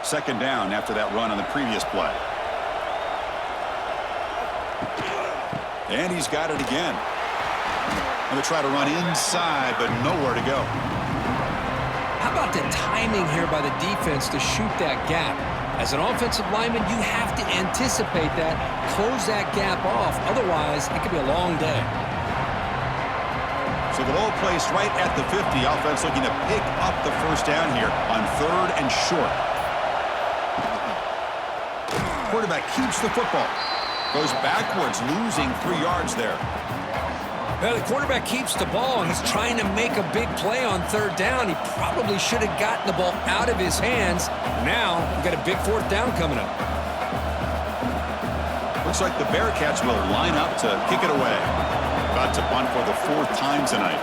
Second down after that run on the previous play. And he's got it again. Going to try to run inside, but nowhere to go. How about the timing here by the defense to shoot that gap? As an offensive lineman, you have to anticipate that, close that gap off. Otherwise, it could be a long day. So the ball placed right at the 50. Offense looking to pick up the 1st down here on 3rd and short. Quarterback keeps the football. Goes backwards, losing 3 yards there. Well, the quarterback keeps the ball, and he's trying to make a big play on 3rd down. He probably should have gotten the ball out of his hands. Now, we've got a big 4th down coming up. Looks like the Bearcats will line up to kick it away. About to punt for the 4th time tonight.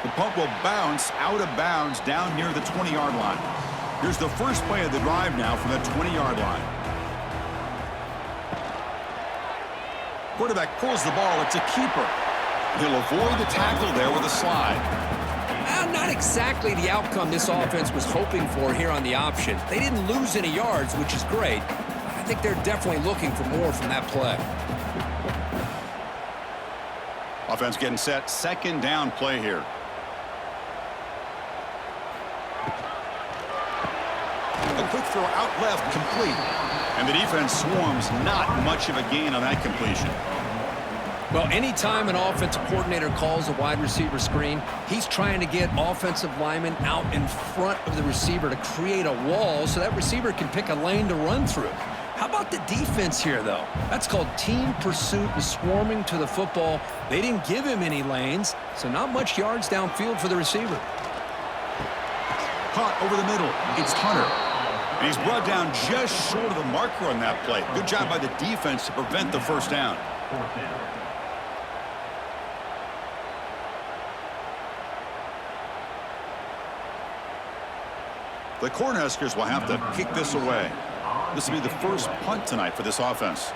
The punt will bounce out of bounds down near the 20-yard line. Here's the first play of the drive now from the 20-yard line. Quarterback pulls the ball. It's a keeper. He'll avoid the tackle there with a slide. Not exactly the outcome this offense was hoping for here on the option. They didn't lose any yards, which is great. I think they're definitely looking for more from that play. Offense getting set. 2nd down play here. A quick throw out left, complete. And the defense swarms, not much of a gain on that completion. Well, anytime an offensive coordinator calls a wide receiver screen, he's trying to get offensive linemen out in front of the receiver to create a wall so that receiver can pick a lane to run through. How about the defense here, though? That's called team pursuit and swarming to the football. They didn't give him any lanes, so not much yards downfield for the receiver. Caught over the middle. It's Hunter. He's brought down just short of the marker on that play. Good job by the defense to prevent the first down. Fourth down. The Cornhuskers will have to kick this away. This will be the first punt tonight for this offense.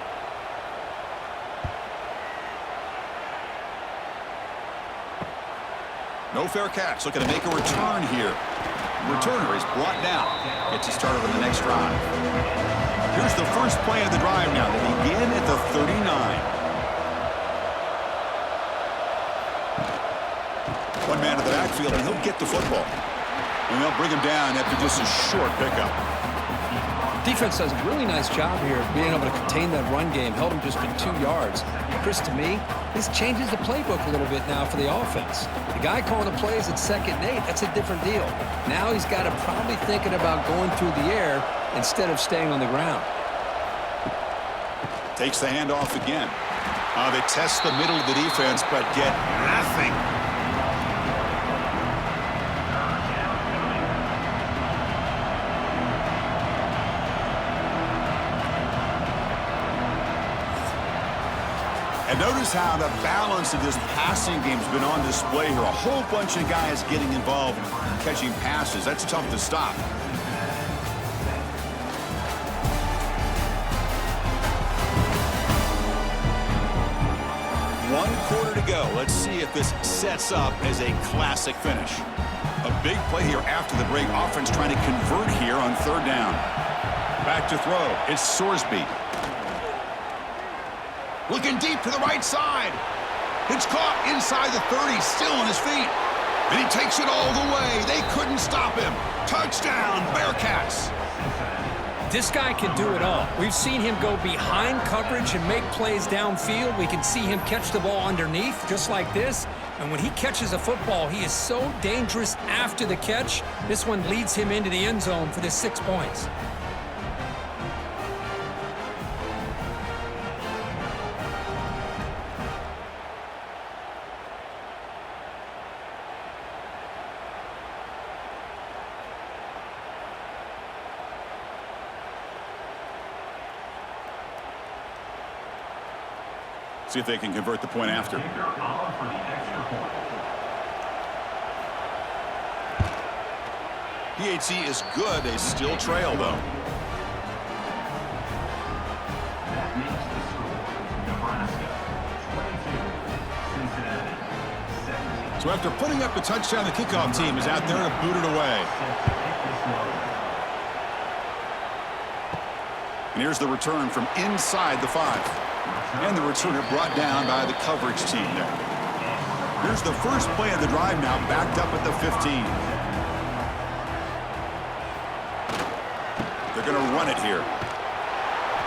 No fair catch. Looking to make a return here. Returner is brought down. Gets it started on the next drive. Here's the first play of the drive now. They begin at the 39. One man to the backfield, and he'll get the football. And they'll bring him down after just a short pickup. Defense does a really nice job here of being able to contain that run game. Held him just in 2 yards. Chris, to me, this changes the playbook a little bit now for the offense. The guy calling the plays at 2nd and 8, that's a different deal. Now he's got to probably thinking about going through the air instead of staying on the ground. Takes the handoff again. They test the middle of the defense, but get nothing. And notice how the balance of this passing game has been on display here. A whole bunch of guys getting involved catching passes. That's tough to stop. One quarter to go. Let's see if this sets up as a classic finish. A big play here after the break. Offense trying to convert here on 3rd down. Back to throw. It's Sorsby. Looking deep to the right side. It's caught inside the 30, still on his feet. And he takes it all the way. They couldn't stop him. Touchdown, Bearcats. This guy can do it all. We've seen him go behind coverage and make plays downfield. We can see him catch the ball underneath, just like this. And when he catches a football, he is so dangerous after the catch. This one leads him into the end zone for the 6 points. See if they can convert the point after. Kicker on for the extra point. PHC is good. They still trail, though. That makes the score Nebraska 22, Cincinnati 17. So after putting up the touchdown, the kickoff team is out there to boot it away. And here's the return from inside the 5. And the returner brought down by the coverage team there. Here's the first play of the drive now, backed up at the 15. They're going to run it here.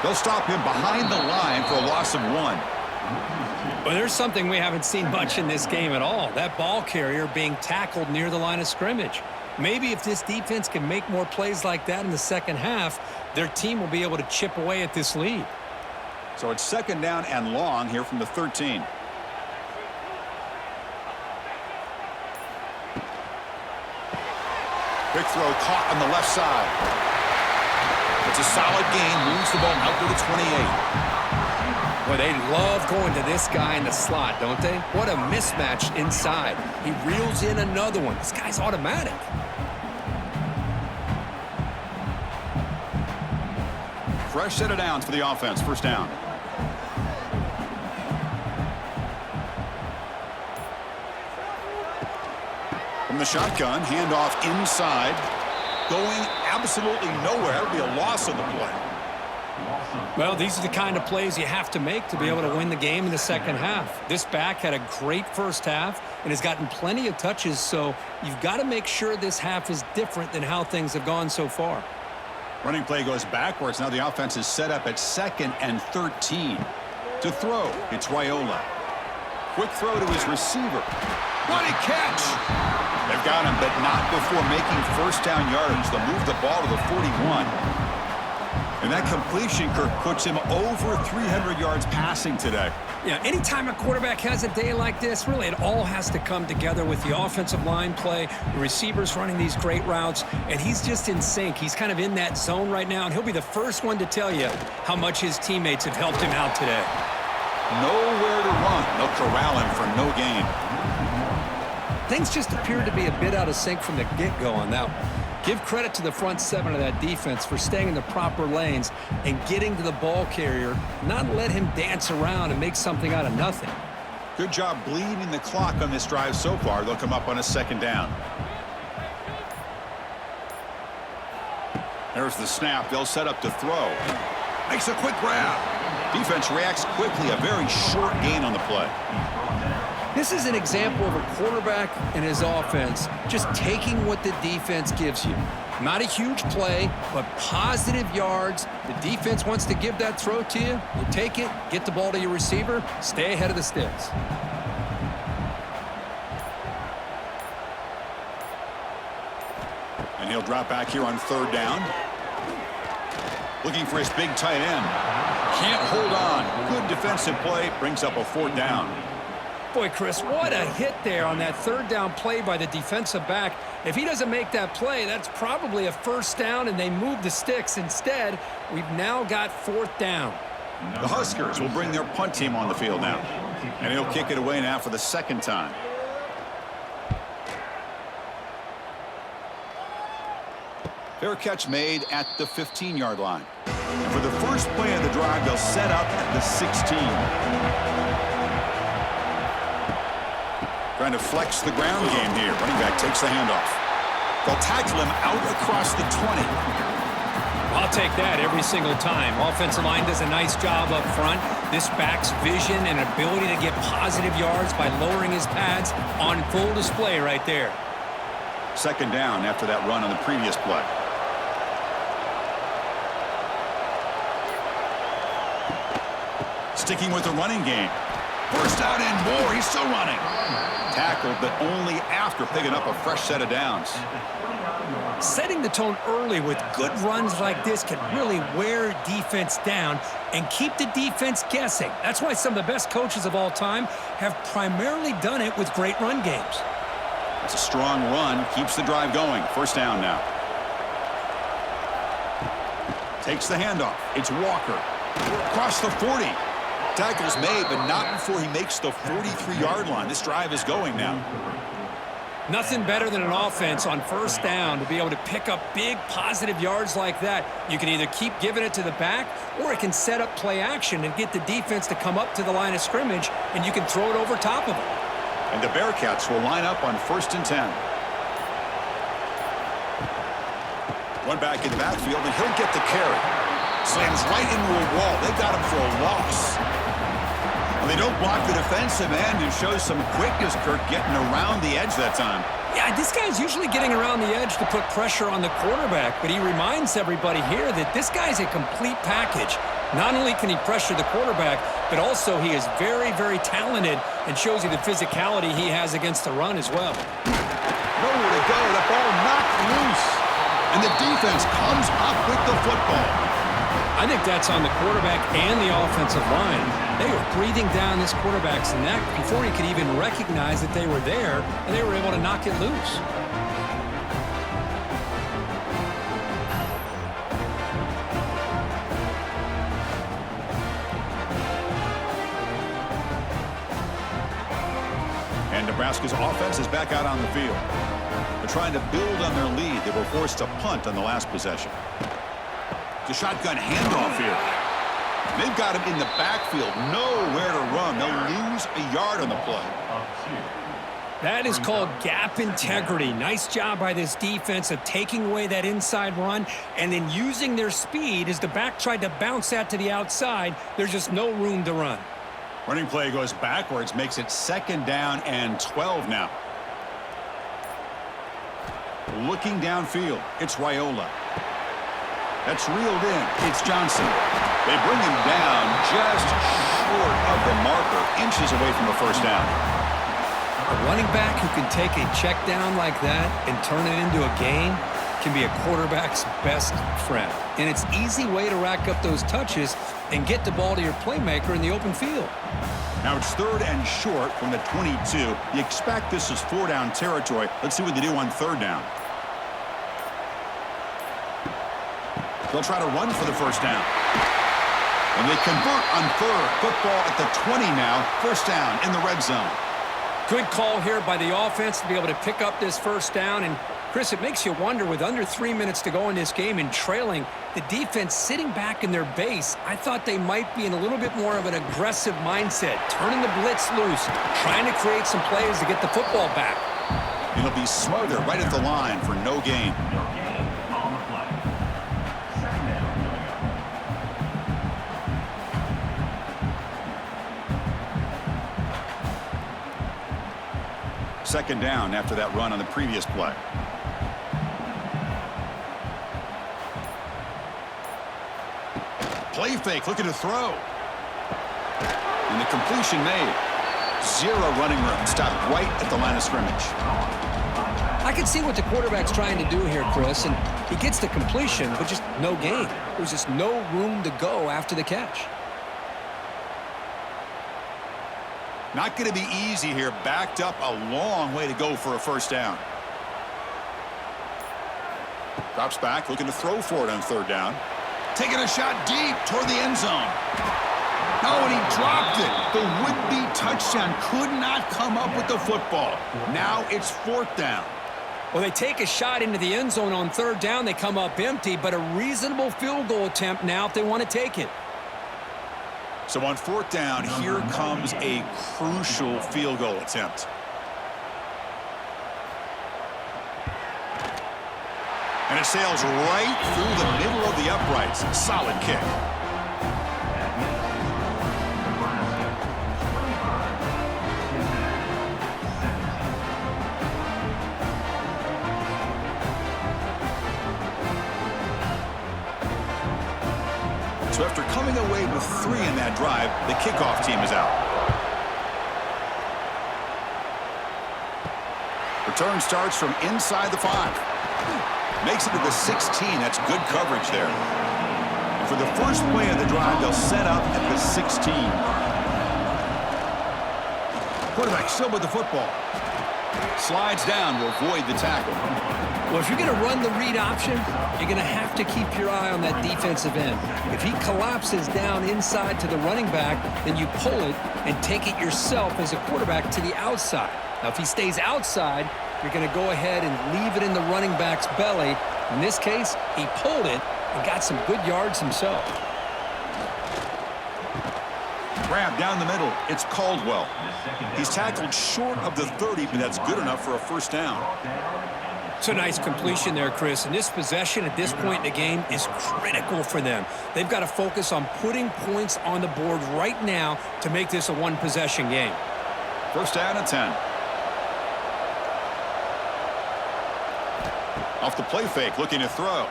They'll stop him behind the line for a loss of 1. Well, there's something we haven't seen much in this game at all. That ball carrier being tackled near the line of scrimmage. Maybe if this defense can make more plays like that in the second half, their team will be able to chip away at this lead. So it's 2nd down and long here from the 13. Big throw caught on the left side. It's a solid gain, moves the ball out to the 28. Well, they love going to this guy in the slot, don't they? What a mismatch inside. He reels in another one. This guy's automatic. Fresh set of downs for the offense. First down. From the shotgun, handoff inside. Going absolutely nowhere. That would be a loss on the play. Well, these are the kind of plays you have to make to be able to win the game in the second half. This back had a great first half and has gotten plenty of touches, so you've got to make sure this half is different than how things have gone so far. Running play goes backwards. Now the offense is set up at 2nd and 13. To throw, it's Raiola. Quick throw to his receiver. What a catch! They've got him, but not before making first down yardage. They'll move the ball to the 41. And that completion, Kirk, puts him over 300 yards passing today. Yeah, anytime a quarterback has a day like this, really it all has to come together with the offensive line play, the receivers running these great routes, and he's just in sync. He's kind of in that zone right now, and he'll be the first one to tell you how much his teammates have helped him out today. Nowhere to run. They'll corral him for no gain. Things just appeared to be a bit out of sync from the get-go on that one. Give credit to the front seven of that defense for staying in the proper lanes and getting to the ball carrier, not let him dance around and make something out of nothing. Good job bleeding the clock on this drive so far. They'll come up on a second down. There's the snap. They'll set up to throw. Makes a quick grab. Defense reacts quickly. A very short gain on the play. This is an example of a quarterback and his offense just taking what the defense gives you. Not a huge play, but positive yards. The defense wants to give that throw to you. You take it, get the ball to your receiver, stay ahead of the sticks. And he'll drop back here on third down. Looking for his big tight end. Can't hold on. Good defensive play. Brings up a fourth down. Boy, Chris, what a hit there on that third down play by the defensive back. If he doesn't make that play, that's probably a first down, and they move the sticks. Instead, we've now got fourth down. The Huskers will bring their punt team on the field now. And he'll kick it away now for the second time. Fair catch made at the 15-yard line. And for the first play of the drive, they'll set up at the 16. Trying to flex the ground game here. Running back takes the handoff. They'll tackle him out across the 20. I'll take that every single time. Offensive line does a nice job up front. This back's vision and ability to get positive yards by lowering his pads on full display right there. Second down after that run on the previous play. Sticking with the running game. First out and more. He's still running. Tackled, but only after picking up a fresh set of downs. Setting the tone early with good runs like this can really wear defense down and keep the defense guessing. That's why some of the best coaches of all time have primarily done it with great run games. It's a strong run. Keeps the drive going. First down now. Takes the handoff. It's Walker. Across the 40. Tackle's made, but not before he makes the 43-yard line. This drive is going now. Nothing better than an offense on first down to be able to pick up big positive yards like that. You can either keep giving it to the back, or it can set up play action and get the defense to come up to the line of scrimmage, and you can throw it over top of them. And the Bearcats will line up on 1st and 10. One back in the backfield, and he'll get the carry. Slams right into a wall. They got him for a loss. Well, they don't block the defensive end and shows some quickness, Kirk, getting around the edge that time. Yeah, this guy's usually getting around the edge to put pressure on the quarterback, but he reminds everybody here that this guy's a complete package. Not only can he pressure the quarterback, but also he is very, very talented and shows you the physicality he has against the run as well. Nowhere to go. The ball knocked loose. And the defense comes up with the football. I think that's on the quarterback and the offensive line. They were breathing down this quarterback's neck before he could even recognize that they were there, and they were able to knock it loose. And Nebraska's offense is back out on the field. They're trying to build on their lead. They were forced to punt on the last possession. The shotgun handoff here. They've got him in the backfield. Nowhere to run. They'll lose a yard on the play. That is called gap integrity. Nice job by this defense of taking away that inside run and then using their speed as the back tried to bounce that to the outside. There's just no room to run. Running play goes backwards, makes it 2nd down and 12 now. Looking downfield, it's Raiola. That's reeled in. It's Johnson. They bring him down just short of the marker, inches away from a first down. A running back who can take a check down like that and turn it into a gain, can be a quarterback's best friend. And it's an easy way to rack up those touches and get the ball to your playmaker in the open field. Now it's 3rd and short from the 22. You expect this is 4-down territory. Let's see what they do on 3rd down. They'll try to run for the first down. And they convert on 3rd. Football at the 20 now. First down in the red zone. Good call here by the offense to be able to pick up this first down. And, Chris, it makes you wonder, with under 3 minutes to go in this game and trailing, the defense sitting back in their base, I thought they might be in a little bit more of an aggressive mindset, turning the blitz loose, trying to create some plays to get the football back. It'll be Smoother right at the line for no gain. No gain on the play. 2nd down coming up. 2nd down after that run on the previous play. Play fake, looking to throw. And the completion made. 0 running room. Stopped right at the line of scrimmage. I can see what the quarterback's trying to do here, Chris, and he gets the completion, but just no gain. There's just no room to go after the catch. Not going to be easy here. Backed up a long way to go for a first down. Drops back, looking to throw for it on 3rd down. Taking a shot deep toward the end zone. Oh, and he dropped it. The would-be touchdown could not come up with the football. Now it's 4th down. Well, they take a shot into the end zone on 3rd down. They come up empty, but a reasonable field goal attempt now if they want to take it. So on 4th down, here comes a crucial field goal attempt. And it sails right through the middle of the uprights. Solid kick. Nebraska 25, Cincinnati 17. So after coming away with 3 in that drive, the kickoff team is out. Return starts from inside the 5. Makes it to the 16. That's good coverage there. And for the first play of the drive, they'll set up at the 16. Quarterback still with the football. Slides down to avoid the tackle. Well, if you're going to run the read option, you're going to have to keep your eye on that defensive end. If he collapses down inside to the running back, then you pull it and take it yourself as a quarterback to the outside. Now, if he stays outside, you're going to go ahead and leave it in the running back's belly. In this case, he pulled it and got some good yards himself. Grab down the middle. It's Caldwell. He's tackled short of the 30, but that's good enough for a first down. It's a nice completion there, Chris. And this possession at this point in the game is critical for them. They've got to focus on putting points on the board right now to make this a one-possession game. First down and 10. Off the play fake, looking to throw.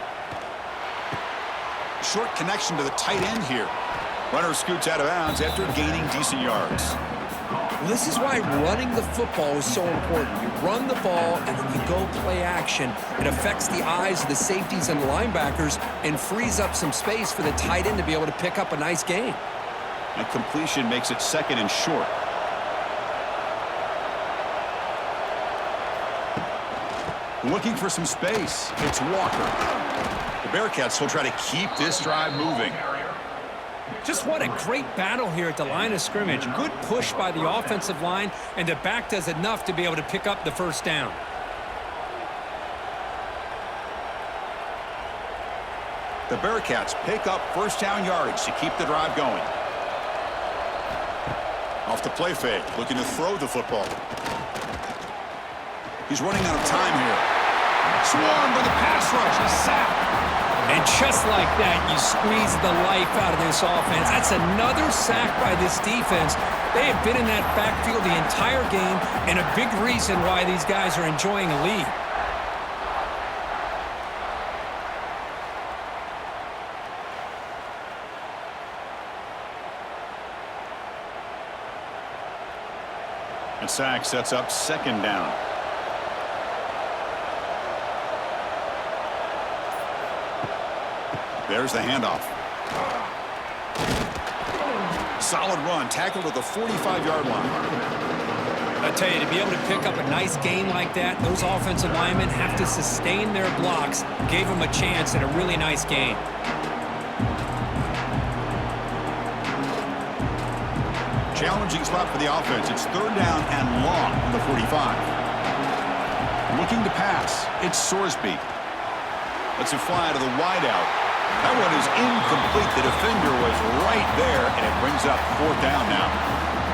Short connection to the tight end here. Runner scoots out of bounds after gaining decent yards. Well, this is why running the football is so important. You run the ball and then you go play action. It affects the eyes of the safeties and the linebackers and frees up some space for the tight end to be able to pick up a nice gain. And completion makes it 2nd and short. Looking for some space. It's Walker. The Bearcats will try to keep this drive moving. Just what a great battle here at the line of scrimmage. Good push by the offensive line, and the back does enough to be able to pick up the first down. The Bearcats pick up first down yardage to keep the drive going. Off the play fake, looking to throw the football. He's running out of time here. Swarmed by the pass rush. A sack. And just like that, you squeeze the life out of this offense. That's another sack by this defense. They have been in that backfield the entire game, and a big reason why these guys are enjoying a lead. And sack sets up second down. There's the handoff. Solid run, tackled at the 45-yard line. I tell you, to be able to pick up a nice gain like that, those offensive linemen have to sustain their blocks. Gave them a chance at a really nice gain. Challenging spot for the offense. It's 3rd down and long from the 45. Looking to pass. It's Sorsby. Lets it fly to the wideout. That one is incomplete. The defender was right there, and it brings up 4th down now.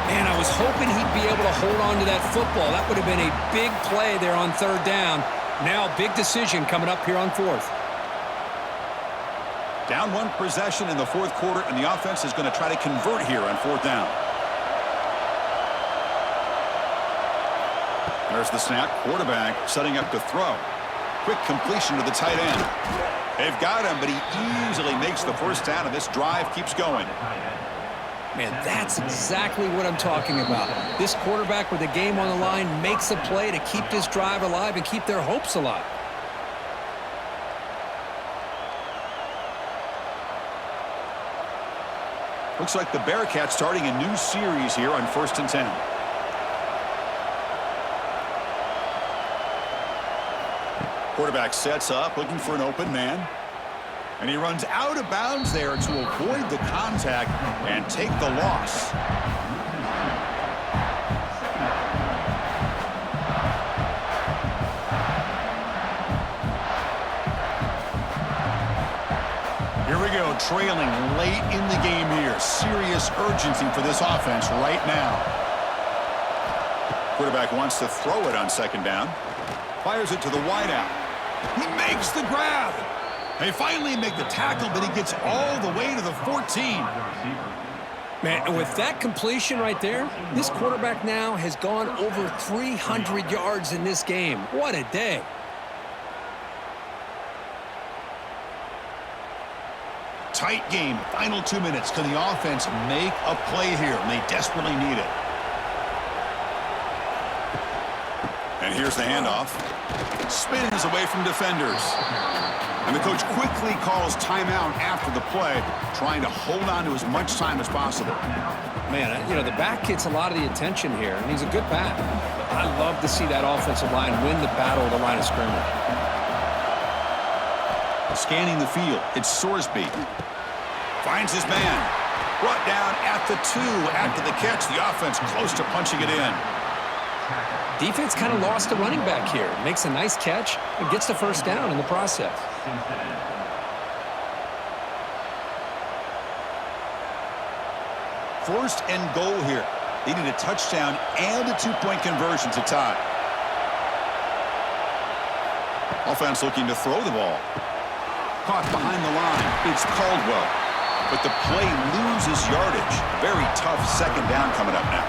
Man, I was hoping he'd be able to hold on to that football. That would have been a big play there on 3rd down. Now, big decision coming up here on 4th. Down 1 possession in the 4th quarter, and the offense is going to try to convert here on 4th down. There's the snap. Quarterback setting up to throw. Quick completion to the tight end. They've got him, but he easily makes the 1st down, and this drive keeps going. Man, that's exactly what I'm talking about. This quarterback with the game on the line makes a play to keep this drive alive and keep their hopes alive. Looks like the Bearcats starting a new series here on 1st and 10. Quarterback sets up, looking for an open man. And he runs out of bounds there to avoid the contact and take the loss. Here we go, trailing late in the game here. Serious urgency for this offense right now. Quarterback wants to throw it on 2nd down. Fires it to the wideout. He makes the grab. They finally make the tackle, but he gets all the way to the 14. Man, and with that completion right there, this quarterback now has gone over 300 yards in this game. What a day. Tight game, final 2 minutes. Can the offense make a play here? And they desperately need it. And here's the handoff. Spins away from defenders. And the coach quickly calls timeout after the play, trying to hold on to as much time as possible. Man, you know, the back gets a lot of the attention here, and he's a good back. I love to see that offensive line win the battle of the line of scrimmage. Scanning the field, it's Sorsby. Finds his man. Brought down at the 2 after the catch. The offense close to punching it in. Defense kind of lost a running back here. Makes a nice catch and gets the 1st down in the process. First and goal here. They need a touchdown and a 2-point conversion to tie. Offense looking to throw the ball. Caught behind the line. It's Caldwell. But the play loses yardage. Very tough 2nd down coming up now.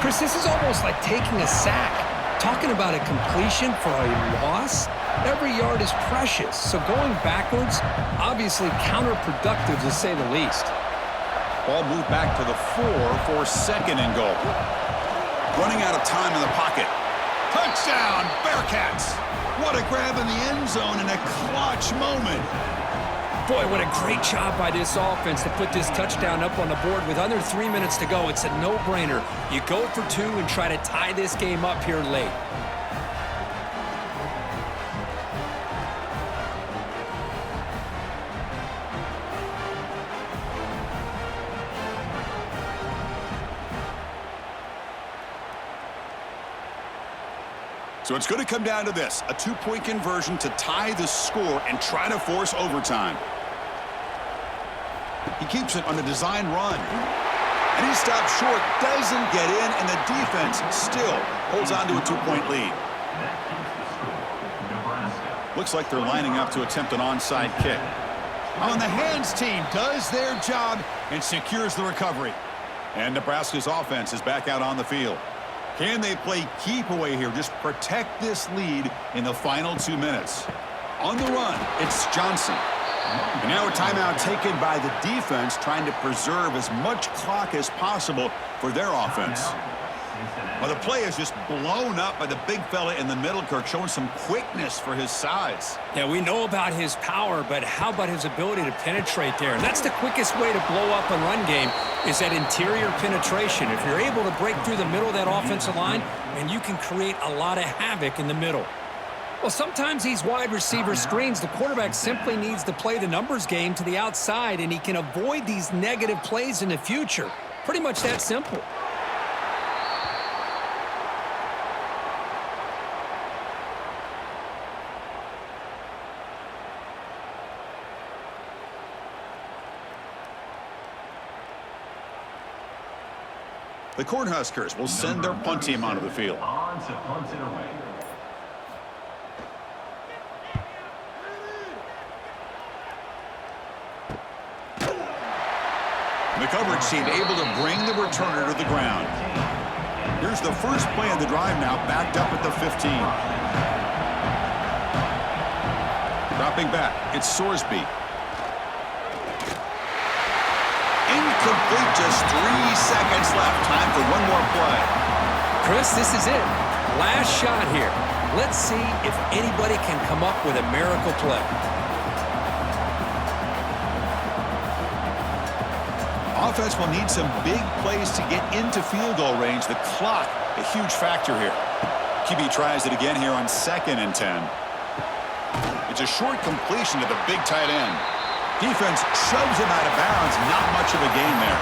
Chris, this is almost like taking a sack. Talking about a completion for a loss, every yard is precious. So going backwards, obviously counterproductive to say the least. Ball moved back to the 4 for 2nd and goal. Running out of time in the pocket. Touchdown, Bearcats! What a grab in the end zone in a clutch moment. Boy, what a great job by this offense to put this touchdown up on the board with under 3 minutes to go. It's a no-brainer. You go for 2 and try to tie this game up here late. So it's going to come down to this, a 2-point conversion to tie the score and try to force overtime. He keeps it on the design run. And he stops short, doesn't get in, and the defense still holds on to a 2-point lead. Looks like they're lining up to attempt an onside kick. On the hands team does their job and secures the recovery. And Nebraska's offense is back out on the field. Can they play keep away here? Just protect this lead in the final 2 minutes. On the run, it's Johnson. And now a timeout taken by the defense, trying to preserve as much clock as possible for their offense. Well, the play is just blown up by the big fella in the middle, Kirk, showing some quickness for his size. Yeah, we know about his power, but how about his ability to penetrate there? And that's the quickest way to blow up a run game is that interior penetration. If you're able to break through the middle of that offensive line, and you can create a lot of havoc in the middle. Well, sometimes these wide receiver screens, the quarterback simply needs to play the numbers game to the outside, and he can avoid these negative plays in the future. Pretty much that simple. The Cornhuskers will send their punt team onto the field. On to punt it away. The coverage team able to bring the returner to the ground. Here's the first play of the drive now, backed up at the 15. Dropping back, it's Sorsby. Incomplete, just 3 seconds left. Time for one more play. Chris, this is it. Last shot here. Let's see if anybody can come up with a miracle play. Offense will need some big plays to get into field goal range. The clock, a huge factor here. QB tries it again here on 2nd and 10. It's a short completion to the big tight end. Defense shoves him out of bounds. Not much of a gain there.